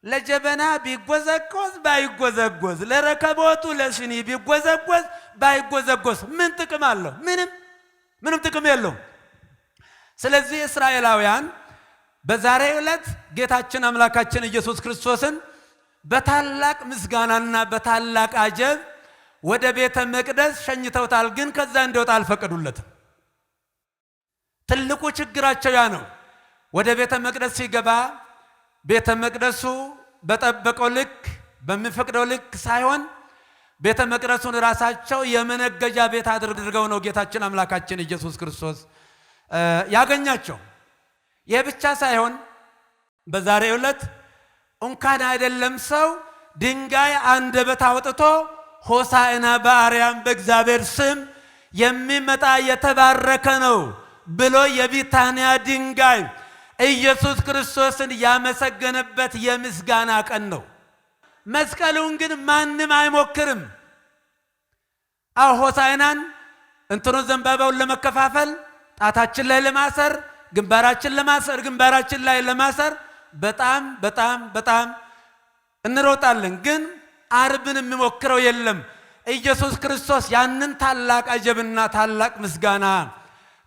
ለጀበና ቢጎዘጎዝ ባይጎዘጎዝ፣ ለረከቦቱ ለሽኒ ቢጎዘጎዝ ባይጎዘጎዝ ምን ጥቅም አለው? ምንም ጥቅም የለውም። ስለዚህ እስራኤላውያን በዛሬው ዕለት ጌታችን አምላካችን ኢየሱስ ክርስቶስን በታላቅ ምስጋናና በታላቅ አጀብ ወደ ቤተ መቅደስ ሸኝተውታል። ግን ከዛ እንዲወጣ አልፈቀዱለትም። ትልቁ ችግራቸው ያ ነው። ወደ ቤተ መቅደስ ሲገባ ቤተ መቅደሱ በጠበቀው ልክ በሚፈቅደው ልክ ሳይሆን ቤተ መቅደሱን ራሳቸው የመነገጃ ቤት አድርገው ነው ጌታችን አምላካችን ኢየሱስ ክርስቶስ ያገኛቸው። ይህ ብቻ ሳይሆን በዛሬው ዕለት እንኳን አይደለም ሰው ድንጋይ አንደበት አውጥቶ ሆሳዕና በአርያም በእግዚአብሔር ስም የሚመጣ የተባረከ ነው ብሎ የቢታንያ ድንጋይ ኢየሱስ ክርስቶስን ያመሰገነበት የምስጋና ቀን ነው። መስቀሉን ግን ማንም አይሞክርም። ሆሳዕናን ዘንባባውን ለመከፋፈል ጣታችን ላይ ለማሰር፣ ግንባራችን ላይ ለማሰር በጣም እንሮጣለን። ግን ዓርብን የሚሞክረው የለም። ኢየሱስ ክርስቶስ ያንን ታላቅ አጀብና ታላቅ ምስጋና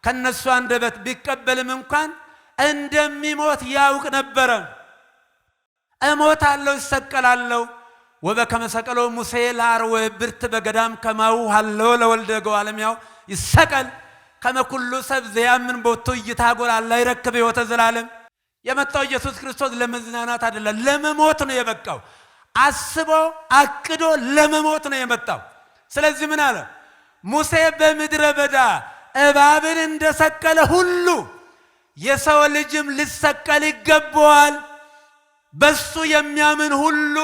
ከነሱ አንደበት ቢቀበልም እንኳን እንደሚሞት ያውቅ ነበረ። እሞታለሁ፣ እሰቀላለሁ ወበከመ ሰቀሎ ሙሴ ለአርዌ ብርት በገዳም ከማሁ ሀለው ለወልደ እጓለ እመሕያው ይሰቀል ከመ ኩሉ ሰብ ዘያምን ቦቱ ይታጎል አላ ይረክብ ሕይወተ ዘላለም። የመጣው ኢየሱስ ክርስቶስ ለመዝናናት አይደለም፣ ለመሞት ነው የበቃው። አስቦ አቅዶ ለመሞት ነው የመጣው። ስለዚህ ምን አለ? ሙሴ በምድረ በዳ እባብን እንደሰቀለ ሁሉ የሰው ልጅም ሊሰቀል ይገባዋል፣ በሱ የሚያምን ሁሉ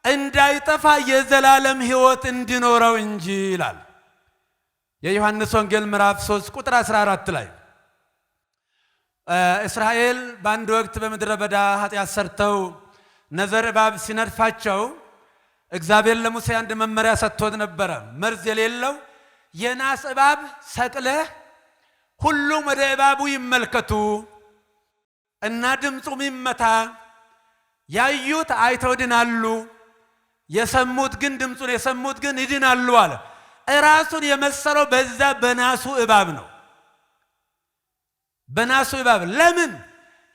እንዳይጠፋ የዘላለም ሕይወት እንዲኖረው እንጂ ይላል። የዮሐንስ ወንጌል ምዕራፍ 3 ቁጥር 14 ላይ እስራኤል በአንድ ወቅት በምድረ በዳ ኃጢአት ሰርተው ነዘር እባብ ሲነድፋቸው እግዚአብሔር ለሙሴ አንድ መመሪያ ሰጥቶት ነበር። መርዝ የሌለው የናስ እባብ ሰቅለህ ሁሉም ወደ እባቡ ይመልከቱ እና ድምፁም ይመታ፣ ያዩት አይተው ይድናሉ፣ የሰሙት ግን ድምፁን የሰሙት ግን ይድናሉ አለ። ራሱን የመሰለው በዛ በናሱ እባብ ነው። በናሱ እባብ ለምን?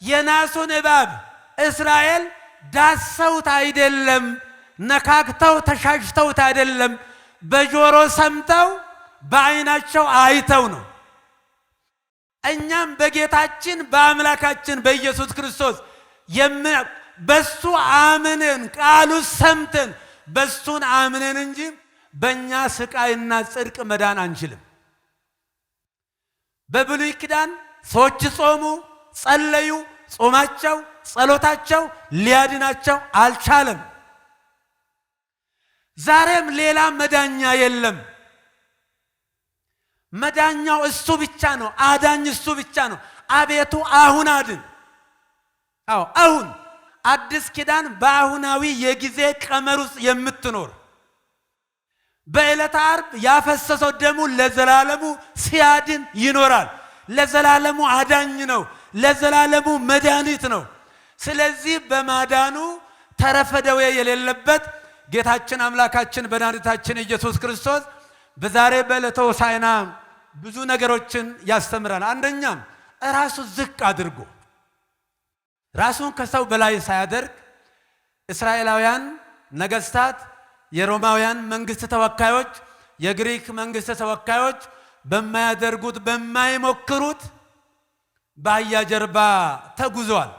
የናሱን እባብ እስራኤል ዳሰውት አይደለም፣ ነካክተው ተሻሽተውት አይደለም፣ በጆሮ ሰምተው በዓይናቸው አይተው ነው። እኛም በጌታችን በአምላካችን በኢየሱስ ክርስቶስ በሱ አምነን ቃሉ ሰምተን በሱን አምነን እንጂ በእኛ ስቃይና ጽድቅ መዳን አንችልም። በብሉይ ኪዳን ሰዎች ጾሙ፣ ጸለዩ፣ ጾማቸው ጸሎታቸው ሊያድናቸው አልቻለም። ዛሬም ሌላ መዳኛ የለም። መዳኛው እሱ ብቻ ነው። አዳኝ እሱ ብቻ ነው። አቤቱ አሁን አድን። አዎ አሁን አዲስ ኪዳን በአሁናዊ የጊዜ ቀመር ውስጥ የምትኖር በዕለተ ዓርብ ያፈሰሰው ደሙ ለዘላለሙ ሲያድን ይኖራል። ለዘላለሙ አዳኝ ነው። ለዘላለሙ መድኃኒት ነው። ስለዚህ በማዳኑ ተረፈ ደዌ የሌለበት ጌታችን አምላካችን መድኃኒታችን ኢየሱስ ክርስቶስ በዛሬ በዕለተ ሆሳዕና ብዙ ነገሮችን ያስተምራል። አንደኛም ራሱ ዝቅ አድርጎ ራሱን ከሰው በላይ ሳያደርግ እስራኤላውያን ነገስታት፣ የሮማውያን መንግስት ተወካዮች፣ የግሪክ መንግስት ተወካዮች በማያደርጉት በማይሞክሩት በአህያ ጀርባ ተጉዟል።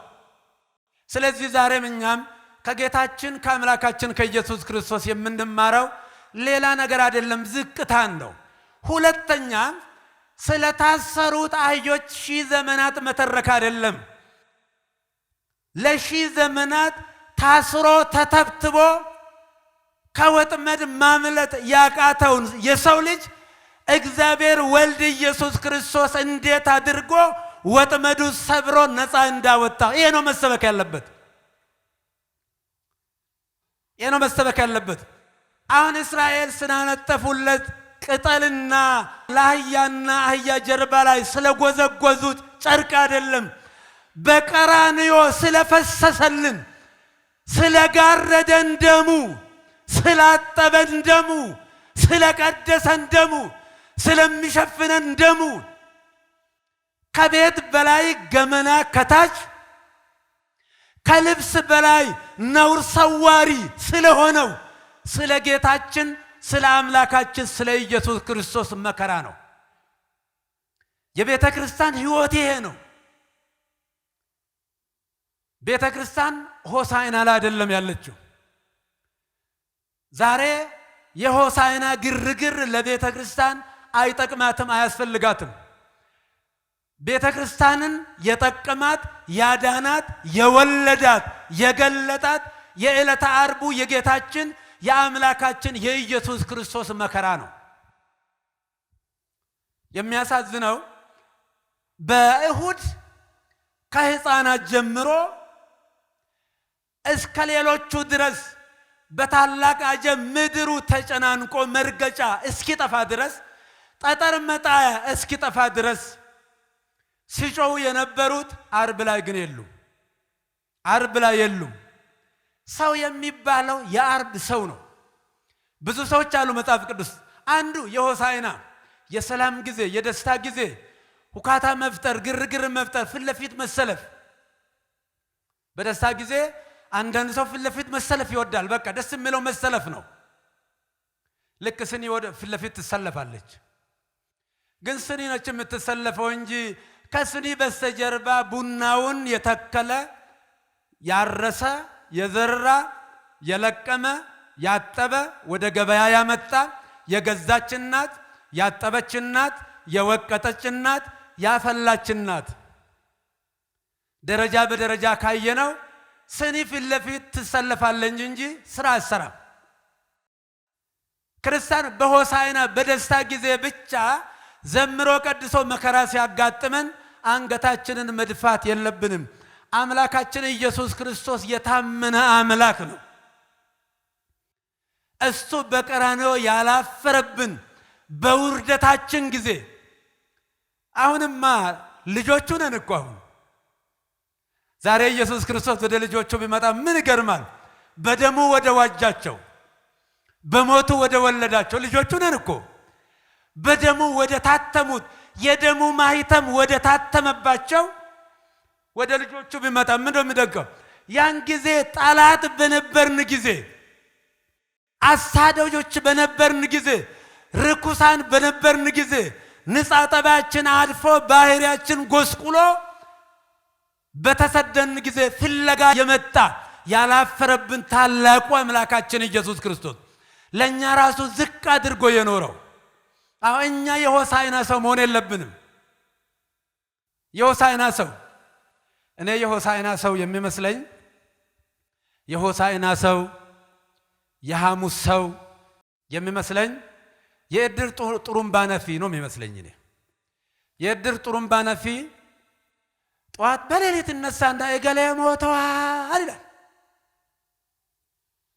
ስለዚህ ዛሬም እኛም ከጌታችን ከአምላካችን ከኢየሱስ ክርስቶስ የምንማረው ሌላ ነገር አይደለም፣ ዝቅታን ነው። ሁለተኛ ስለታሰሩት አህዮች ሺህ ዘመናት መተረክ አይደለም። ለሺህ ዘመናት ታስሮ ተተብትቦ ከወጥመድ ማምለጥ ያቃተውን የሰው ልጅ እግዚአብሔር ወልድ ኢየሱስ ክርስቶስ እንዴት አድርጎ ወጥመዱ ሰብሮ ነፃ እንዳወጣ ይሄ ነው መሰበክ ያለበት። ይሄ ነው መሰበክ ያለበት። አሁን እስራኤል ስናነጠፉለት ቅጠልና ለአህያና አህያ ጀርባ ላይ ስለጎዘጎዙት ጨርቅ አይደለም፣ በቀራንዮ ስለፈሰሰልን ስለጋረደን ደሙ፣ ስላጠበን ደሙ፣ ስለቀደሰን ደሙ፣ ስለሚሸፍነን ደሙ ከቤት በላይ ገመና ከታች ከልብስ በላይ ነውር ሰዋሪ ስለሆነው ስለ ጌታችን ስለ አምላካችን ስለ ኢየሱስ ክርስቶስ መከራ ነው። የቤተ ክርስቲያን ሕይወት ይሄ ነው። ቤተ ክርስቲያን ሆሳዕና ላይ አይደለም ያለችው። ዛሬ የሆሳዕና ግርግር ለቤተ ክርስቲያን አይጠቅማትም፣ አያስፈልጋትም። ቤተ ክርስቲያንን የጠቀማት ያዳናት የወለዳት የገለጣት የዕለተ ዓርቡ የጌታችን የአምላካችን የኢየሱስ ክርስቶስ መከራ ነው። የሚያሳዝነው በእሁድ ከሕፃናት ጀምሮ እስከ ሌሎቹ ድረስ በታላቅ አጀብ ምድሩ ተጨናንቆ መርገጫ እስኪጠፋ ድረስ ጠጠር መጣያ እስኪጠፋ ድረስ ሲጮሁ የነበሩት ዓርብ ላይ ግን የሉም። ዓርብ ላይ የሉም። ሰው የሚባለው የዓርብ ሰው ነው። ብዙ ሰዎች አሉ መጽሐፍ ቅዱስ። አንዱ የሆሳዕና የሰላም ጊዜ የደስታ ጊዜ ሁካታ መፍጠር፣ ግርግር መፍጠር፣ ፊት ለፊት መሰለፍ። በደስታ ጊዜ አንዳንድ ሰው ፊት ለፊት መሰለፍ ይወዳል። በቃ ደስ የሚለው መሰለፍ ነው። ልክ ስኒ ወደ ፊት ለፊት ትሰለፋለች። ግን ስኒ ነች የምትሰለፈው እንጂ ከስኒ በስተጀርባ ቡናውን የተከለ ያረሰ የዘራ የለቀመ ያጠበ ወደ ገበያ ያመጣ የገዛች እናት ያጠበች እናት የወቀጠች እናት ያፈላች እናት ደረጃ በደረጃ ካየነው ስኒ ፊት ለፊት ትሰለፋለች እንጂ ስራ አትሰራም። ክርስቲያን በሆሳዕና በደስታ ጊዜ ብቻ ዘምሮ ቀድሶ መከራ ሲያጋጥመን አንገታችንን መድፋት የለብንም። አምላካችን ኢየሱስ ክርስቶስ የታመነ አምላክ ነው። እሱ በቀራንዮ ያላፈረብን በውርደታችን ጊዜ አሁንማ ልጆቹ ነን እኮ። አሁን ዛሬ ኢየሱስ ክርስቶስ ወደ ልጆቹ ቢመጣ ምን ይገርማል? በደሙ ወደ ዋጃቸው፣ በሞቱ ወደ ወለዳቸው ልጆቹ ነን እኮ። በደሙ ወደ ታተሙት፣ የደሙ ማህተም ወደ ታተመባቸው ወደ ልጆቹ ቢመጣ ምን እንደሚደገው? ያን ጊዜ ጠላት በነበርን ጊዜ፣ አሳዳጆች በነበርን ጊዜ፣ ርኩሳን በነበርን ጊዜ፣ ንጻ ጠባያችን አድፎ ባህሪያችን ጎስቁሎ በተሰደን ጊዜ ፍለጋ የመጣ ያላፈረብን ታላቁ አምላካችን ኢየሱስ ክርስቶስ ለኛ ራሱ ዝቅ አድርጎ የኖረው። አሁን እኛ የሆሳዕና ሰው መሆን የለብንም። የሆሳዕና ሰው እኔ የሆሳዕና ሰው የሚመስለኝ የሆሳዕና ሰው የሐሙስ ሰው የሚመስለኝ የእድር ጥሩምባ ነፊ ነው የሚመስለኝ። እኔ የእድር ጥሩምባ ነፊ ጠዋት በሌሊት እነሳና እገሌ ሞተዋል ይላል።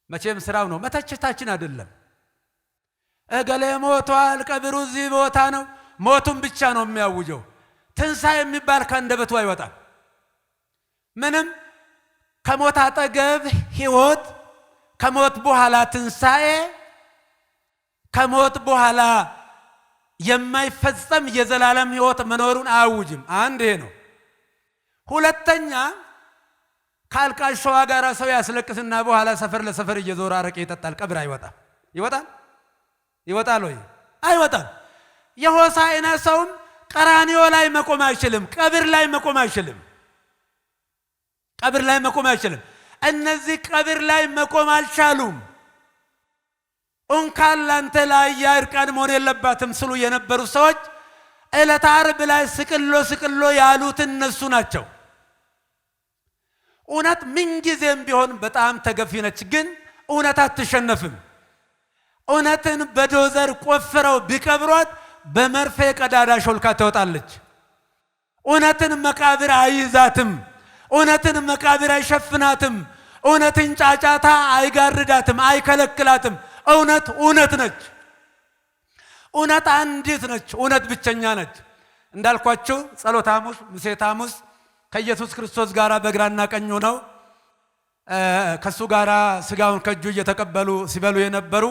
መቼም ስራው ነው፣ መተቸታችን አይደለም። እገሌ ሞተዋል፣ ቀብሩ እዚህ ቦታ ነው፣ ሞቱን ብቻ ነው የሚያውጀው። ትንሣኤ የሚባል ከአንደበቱ አይወጣም። ምንም ከሞት አጠገብ ሕይወት፣ ከሞት በኋላ ትንሣኤ፣ ከሞት በኋላ የማይፈጸም የዘላለም ሕይወት መኖሩን አያውጅም። አንድ ይሄ ነው። ሁለተኛ ከአልቃሻዋ ጋር ሰው ያስለቅስና በኋላ ሰፈር ለሰፈር እየዞረ አረቄ ይጠጣል። ቀብር አይወጣም። ይወጣል? ይወጣል ወይ? አይወጣም። የሆሳዕና ሰውም ቀራንዮ ላይ መቆም አይችልም። ቀብር ላይ መቆም አይችልም። ቀብር ላይ መቆም አይችልም። እነዚህ ቀብር ላይ መቆም አልቻሉም። እንኳን ላንተ ላይ ያርቃን መሆን የለባትም ስሉ የነበሩ ሰዎች ዕለተ ዓርብ ላይ ስቅሎ ያሉት እነሱ ናቸው። እውነት ምንጊዜም ቢሆን በጣም ተገፊ ነች፣ ግን እውነት አትሸነፍም። እውነትን በዶዘር ቆፍረው ቢቀብሯት በመርፌ ቀዳዳ ሾልካ ትወጣለች። እውነትን መቃብር አይይዛትም። እውነትን መቃብር አይሸፍናትም። እውነትን ጫጫታ አይጋርዳትም፣ አይከለክላትም። እውነት እውነት ነች። እውነት አንዲት ነች። እውነት ብቸኛ ነች። እንዳልኳችሁ ጸሎተ ሐሙስ፣ ምሴተ ሐሙስ ከኢየሱስ ክርስቶስ ጋር በግራና ቀኝ ሆነው ከሱ ጋር ስጋውን ከእጁ እየተቀበሉ ሲበሉ የነበሩ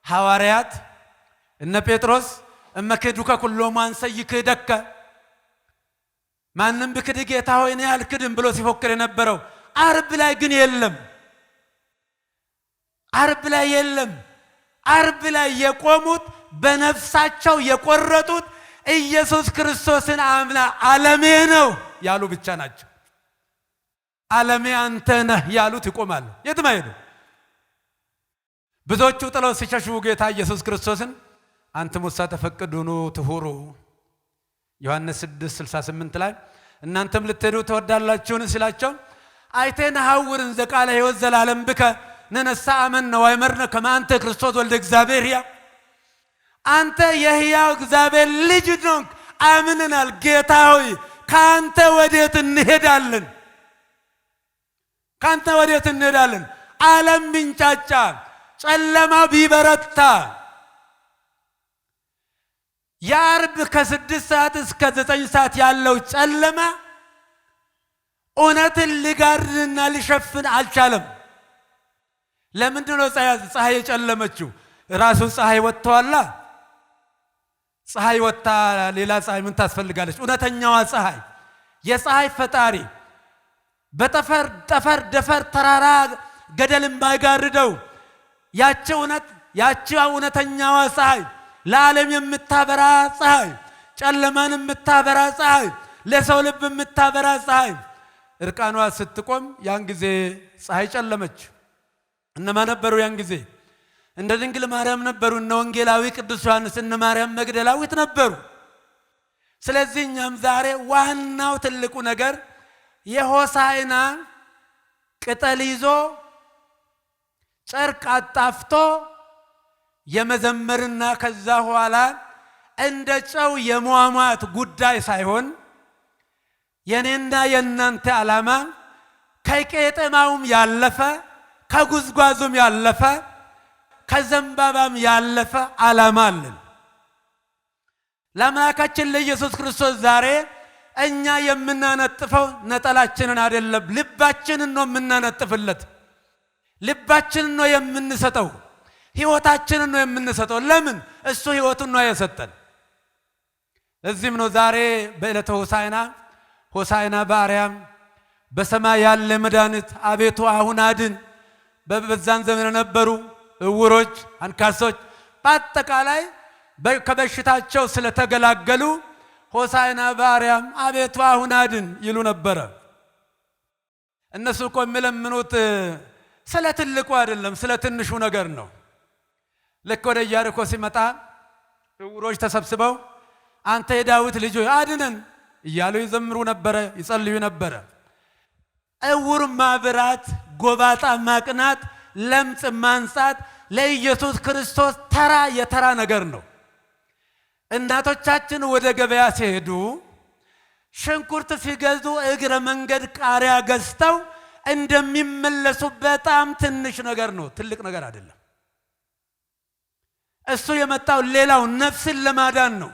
ሐዋርያት እነ ጴጥሮስ እመክዱከ ኩሎሙ አንሰ ይክህደከ፣ ማንም ብክድ ጌታ ሆይ እኔ አልክድም ብሎ ሲፎክር የነበረው ዓርብ ላይ ግን የለም። ዓርብ ላይ የለም። ዓርብ ላይ የቆሙት በነፍሳቸው የቆረጡት ኢየሱስ ክርስቶስን አምና ዓለሜ ነው ያሉ ብቻ ናቸው። ዓለሜ አንተ ነህ ያሉት ይቆማሉ፣ የትም አይሄዱ። ብዙዎቹ ጥለው ሲሸሹ ጌታ ኢየሱስ ክርስቶስን አንትሙሰ ተፈቅዱኑ ትሁሩ ዮሐንስ 6:68 ላይ እናንተም ልትሄዱ ትወዳላችሁን ሲላቸው አይቴን ሐውርን ዘቃለ ሕይወት ዘላለም ብከ ነነሳ አመነ ወይመርነ ከመ አንተ ክርስቶስ ወልደ እግዚአብሔር ሕያው፣ አንተ የሕያው እግዚአብሔር ልጅ ነህ አምነናል። ጌታ ሆይ ካንተ ወዴት እንሄዳለን? ካንተ ወዴት እንሄዳለን? ዓለም ቢንጫጫ፣ ጨለማ ቢበረታ፣ የዓርብ ከ6 ሰዓት እስከ 9 ሰዓት ያለው ጨለማ እውነትን ሊጋርድና ሊሸፍን አልቻለም። ለምንድን ነው ፀሐይ የጨለመችው? ራሱ ፀሐይ ወጥተዋላ። ፀሐይ ወጥታ ሌላ ፀሐይ ምን ታስፈልጋለች? እውነተኛዋ ፀሐይ፣ የፀሐይ ፈጣሪ በጠፈር ደፈር ተራራ ገደልን ባይጋርደው ያቺ እውነተኛዋ ፀሐይ፣ ለዓለም የምታበራ ፀሐይ፣ ጨለማን የምታበራ ፀሐይ፣ ለሰው ልብ የምታበራ ፀሐይ እርቃኗ ስትቆም ያን ጊዜ ፀሐይ ጨለመች። እነማ ነበሩ ያን ጊዜ? እንደ ድንግል ማርያም ነበሩ። እነ ወንጌላዊ ቅዱስ ዮሐንስ፣ እነ ማርያም መግደላዊት ነበሩ። ስለዚህ እኛም ዛሬ ዋናው ትልቁ ነገር የሆሳዕና ቅጠል ይዞ ጨርቅ አጣፍቶ የመዘመርና ከዛ በኋላ እንደ ጨው የሟሟት ጉዳይ ሳይሆን የኔና የእናንተ ዓላማ ከቄጠማውም ያለፈ ከጉዝጓዙም ያለፈ ከዘንባባም ያለፈ ዓላማ አለን። ለአምላካችን ለኢየሱስ ክርስቶስ ዛሬ እኛ የምናነጥፈው ነጠላችንን አይደለም፣ ልባችንን ነው የምናነጥፍለት። ልባችንን ነው የምንሰጠው፣ ሕይወታችንን ነው የምንሰጠው። ለምን? እሱ ሕይወቱን ነው የሰጠን። እዚህም ነው ዛሬ በዕለተ ሆሳዕና ሆሳዕና በአርያም በሰማይ ያለ መድኃኒት አቤቱ አሁን አድን። በዛን ዘመን የነበሩ እውሮች፣ አንካሶች በአጠቃላይ ከበሽታቸው ስለተገላገሉ ሆሳዕና በአርያም አቤቱ አሁን አድን ይሉ ነበረ። እነሱ እኮ የሚለምኑት ስለ ትልቁ አይደለም፣ ስለ ትንሹ ነገር ነው። ልክ ወደ ኢያሪኮ ሲመጣ እውሮች ተሰብስበው አንተ የዳዊት ልጅ አድነን እያሉ ይዘምሩ ነበረ፣ ይጸልዩ ነበረ። እውር ማብራት፣ ጎባጣ ማቅናት፣ ለምጽ ማንጻት ለኢየሱስ ክርስቶስ ተራ የተራ ነገር ነው። እናቶቻችን ወደ ገበያ ሲሄዱ ሽንኩርት ሲገዙ እግረ መንገድ ቃሪያ ገዝተው እንደሚመለሱ በጣም ትንሽ ነገር ነው፣ ትልቅ ነገር አይደለም። እሱ የመጣው ሌላው ነፍስን ለማዳን ነው።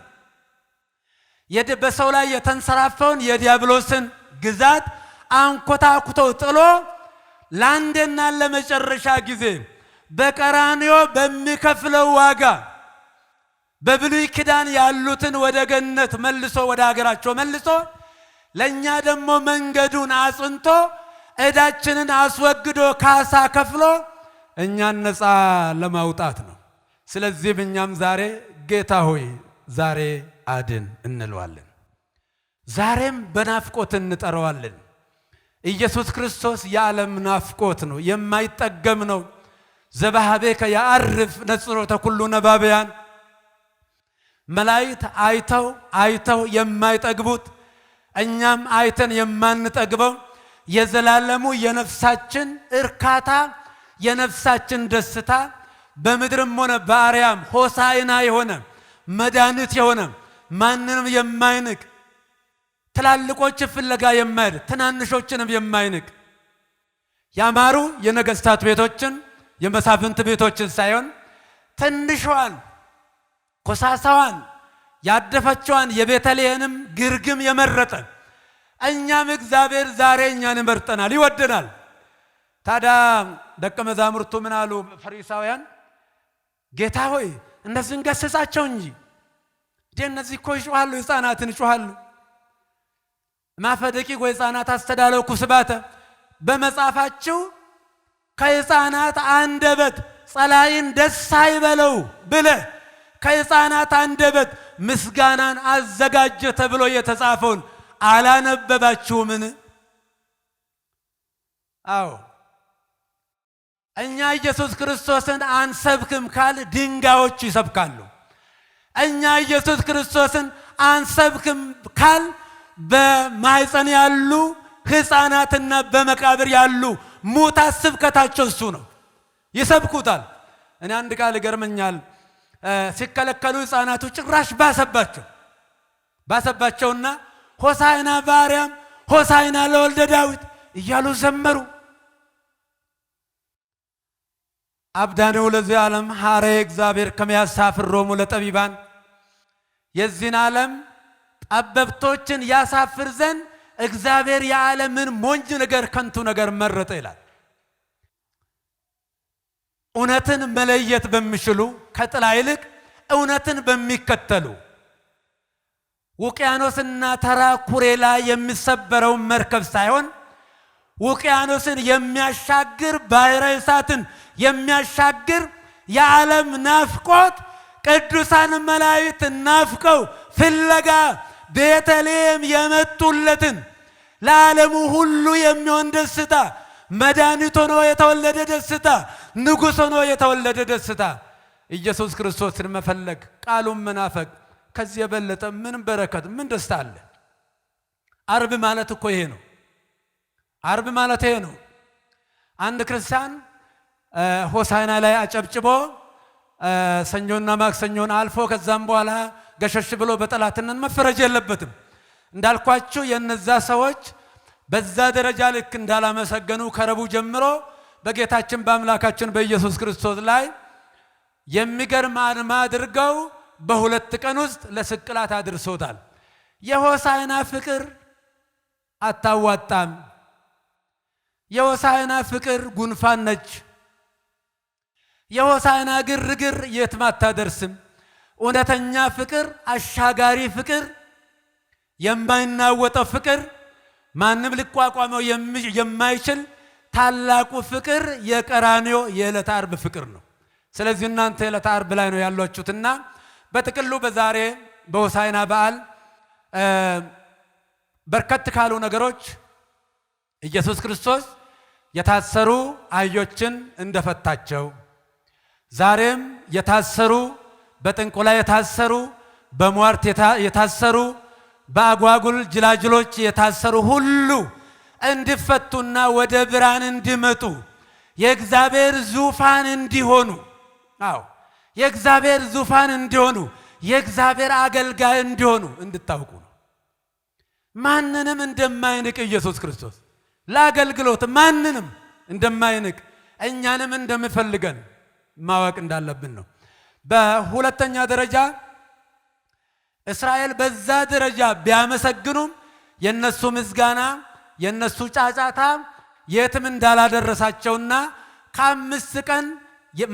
በሰው ላይ የተንሰራፈውን የዲያብሎስን ግዛት አንኮታኩቶ ጥሎ ለአንድና ለመጨረሻ ጊዜ በቀራንዮ በሚከፍለው ዋጋ በብሉይ ኪዳን ያሉትን ወደ ገነት መልሶ ወደ ሀገራቸው መልሶ ለኛ ደግሞ መንገዱን አጽንቶ ዕዳችንን አስወግዶ ካሳ ከፍሎ እኛን ነፃ ለማውጣት ነው። ስለዚህ እኛም ዛሬ ጌታ ሆይ ዛሬ አድን እንለዋለን። ዛሬም በናፍቆት እንጠራዋለን። ኢየሱስ ክርስቶስ የዓለም ናፍቆት ነው፣ የማይጠገም ነው። ዘባሃቤከ ያዕርፍ ነጽሮተ ኩሉ ነባብያን መላእክት አይተው የማይጠግቡት እኛም አይተን የማንጠግበው የዘላለሙ የነፍሳችን እርካታ የነፍሳችን ደስታ በምድርም ሆነ በአርያም ሆሳዕና የሆነ መድኃኒት የሆነ ማንንም የማይንቅ ትላልቆች ፍለጋ የማይል ትናንሾችንም የማይንቅ ያማሩ የነገስታት ቤቶችን የመሳፍንት ቤቶችን ሳይሆን ትንሿን ኮሳሳዋን ያደፈችዋን የቤተልሔምንም ግርግም የመረጠ እኛም እግዚአብሔር ዛሬ እኛን ይመርጠናል፣ ይወደናል። ታዲያ ደቀ መዛሙርቱ ምን አሉ? ፈሪሳውያን ጌታ ሆይ እነዚህን ገሥጻቸው እንጂ እነዚህ እኮ ይጮኻሉ፣ ሕፃናትን ይጮኻሉ። ማፈደቂ ወይ ሕፃናት አስተዳለው ኩስባተ በመጽሐፋችሁ ከሕፃናት አንደበት ጸላይን ደስ አይበለው ብለህ ከሕፃናት አንደበት ምስጋናን አዘጋጀ ተብሎ የተጻፈውን አላነበባችሁምን? አዎ እኛ ኢየሱስ ክርስቶስን አንሰብክም ካል ድንጋዮች ይሰብካሉ። እኛ ኢየሱስ ክርስቶስን አንሰብክም ካል በማኅፀን ያሉ ሕፃናትና በመቃብር ያሉ ሙታን ስብከታቸው እሱ ነው፣ ይሰብኩታል። እኔ አንድ ቃል ይገርመኛል። ሲከለከሉ ሕፃናቱ ጭራሽ ባሰባቸውና ሆሳዕና በአርያም ሆሳዕና ለወልደ ዳዊት እያሉ ዘመሩ። አብዳነው ለዚህ ዓለም ሐረ እግዚአብሔር ከመያሳፍሮሙ ለጠቢባን የዚህን ዓለም ጠበብቶችን ያሳፍር ዘንድ እግዚአብሔር የዓለምን ሞኝ ነገር ከንቱ ነገር መረጠ ይላል። እውነትን መለየት በሚችሉ ከጥላ ይልቅ እውነትን በሚከተሉ ውቅያኖስና ተራ ኩሬ ላይ የሚሰበረው መርከብ ሳይሆን ውቅያኖስን የሚያሻግር ባሕረ እሳትን የሚያሻግር የዓለም ናፍቆት ቅዱሳን መላእክት ናፍቀው ፍለጋ ቤተልሔም የመጡለትን ለዓለሙ ሁሉ የሚሆን ደስታ መድኃኒት ሆኖ የተወለደ ደስታ ንጉሥ ሆኖ የተወለደ ደስታ ኢየሱስ ክርስቶስን መፈለግ ቃሉን መናፈቅ ከዚህ የበለጠ ምን በረከት ምን ደስታ አለ? ዓርብ ማለት እኮ ይሄ ነው። ዓርብ ማለት ይሄ ነው። አንድ ክርስቲያን ሆሳዕና ላይ አጨብጭቦ ሰኞና ማክሰኞን አልፎ ከዛም በኋላ ገሸሽ ብሎ በጠላትነት መፈረጅ የለበትም። እንዳልኳችሁ የነዛ ሰዎች በዛ ደረጃ ልክ እንዳላመሰገኑ ከረቡ ጀምሮ በጌታችን በአምላካችን በኢየሱስ ክርስቶስ ላይ የሚገርም አድማ አድርገው በሁለት ቀን ውስጥ ለስቅላት አድርሶታል። የሆሳዕና ፍቅር አታዋጣም። የሆሳዕና ፍቅር ጉንፋን ነች። የሆሳዕና ግርግር የትም አታደርስም። እውነተኛ ፍቅር፣ አሻጋሪ ፍቅር፣ የማይናወጠው ፍቅር፣ ማንም ሊቋቋመው የማይችል ታላቁ ፍቅር የቀራንዮ የዕለተ ዓርብ ፍቅር ነው። ስለዚህ እናንተ የዕለተ ዓርብ ላይ ነው ያሏችሁትና በጥቅሉ በዛሬ በሆሳዕና በዓል በርከት ካሉ ነገሮች ኢየሱስ ክርስቶስ የታሰሩ አህዮችን እንደፈታቸው፣ ዛሬም የታሰሩ በጥንቆላ የታሰሩ በሟርት የታሰሩ በአጓጉል ጅላጅሎች የታሰሩ ሁሉ እንዲፈቱና ወደ ብርሃን እንዲመጡ የእግዚአብሔር ዙፋን እንዲሆኑ፣ አዎ የእግዚአብሔር ዙፋን እንዲሆኑ፣ የእግዚአብሔር አገልጋይ እንዲሆኑ እንድታውቁ ነው። ማንንም እንደማይንቅ ኢየሱስ ክርስቶስ ለአገልግሎት ማንንም እንደማይንቅ እኛንም እንደሚፈልገን ማወቅ እንዳለብን ነው። በሁለተኛ ደረጃ እስራኤል በዛ ደረጃ ቢያመሰግኑም የነሱ ምስጋና የነሱ ጫጫታ የትም እንዳላደረሳቸውና ከ5 ቀን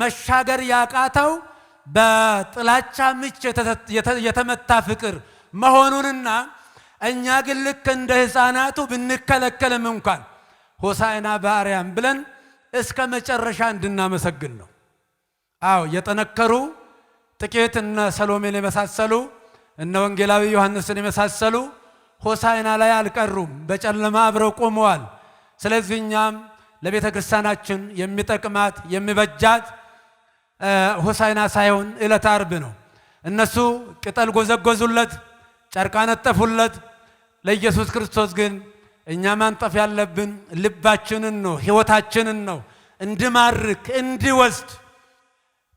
መሻገር ያቃተው በጥላቻ ምች የተመታ ፍቅር መሆኑንና እኛ ግን ልክ እንደ ሕፃናቱ ብንከለከልም እንኳን ሆሳዕና በአርያም ብለን እስከ መጨረሻ እንድናመሰግን ነው። አዎ የጠነከሩ ጥቂት እነ ሰሎሜን የመሳሰሉ እነ ወንጌላዊ ዮሐንስን የመሳሰሉ ሆሳዕና ላይ አልቀሩም፣ በጨለማ አብረው ቆመዋል። ስለዚህ እኛም ለቤተ ክርስቲያናችን የሚጠቅማት የሚበጃት ሆሳዕና ሳይሆን ዕለተ ዓርብ ነው። እነሱ ቅጠል ጎዘጎዙለት፣ ጨርቅ አነጠፉለት። ለኢየሱስ ክርስቶስ ግን እኛ ማንጠፍ ያለብን ልባችንን ነው፣ ሕይወታችንን ነው እንዲማርክ እንዲወስድ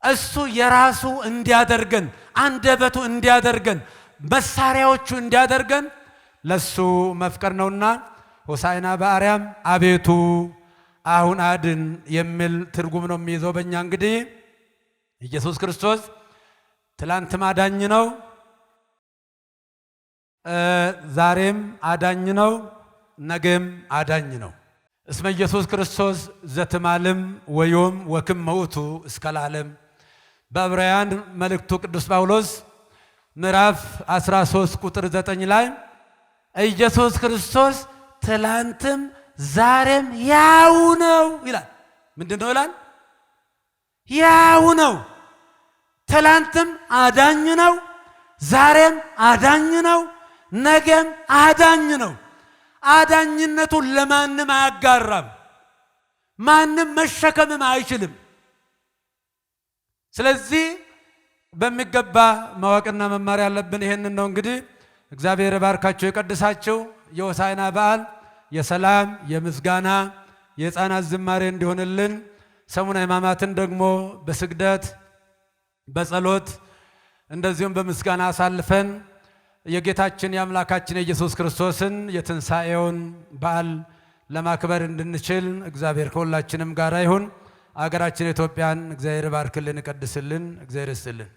እሱ የራሱ እንዲያደርገን አንደበቱ እንዲያደርገን መሳሪያዎቹ እንዲያደርገን ለሱ መፍቀር ነውና ሆሳዕና በአርያም አቤቱ አሁን አድን የሚል ትርጉም ነው የሚይዘው። በእኛ እንግዲህ ኢየሱስ ክርስቶስ ትላንትም አዳኝ ነው፣ ዛሬም አዳኝ ነው፣ ነገም አዳኝ ነው። እስመ ኢየሱስ ክርስቶስ ዘትማልም ወዮም ወክም መውቱ እስከ ለዓለም። በዕብራውያን መልእክቱ ቅዱስ ጳውሎስ ምዕራፍ 13 ቁጥር 9 ላይ ኢየሱስ ክርስቶስ ትላንትም ዛሬም ያው ነው ይላል። ምንድን ነው ይላል? ያው ነው። ትላንትም አዳኝ ነው፣ ዛሬም አዳኝ ነው፣ ነገም አዳኝ ነው። አዳኝነቱን ለማንም አያጋራም፣ ማንም መሸከምም አይችልም። ስለዚህ በሚገባ ማወቅና መማር ያለብን ይሄንን ነው። እንግዲህ እግዚአብሔር ባርካችሁ የቀድሳችሁ። የሆሳዕና በዓል የሰላም የምስጋና የሕፃናት ዝማሬ እንዲሆንልን ሰሙነ ሕማማትን ደግሞ በስግደት በጸሎት እንደዚሁም በምስጋና አሳልፈን የጌታችን የአምላካችን የኢየሱስ ክርስቶስን የትንሣኤውን በዓል ለማክበር እንድንችል እግዚአብሔር ከሁላችንም ጋር ይሁን። አገራችን ኢትዮጵያን እግዚአብሔር ባርክልን፣ ይቀድስልን፣ እግዚአብሔር ይስጥልን።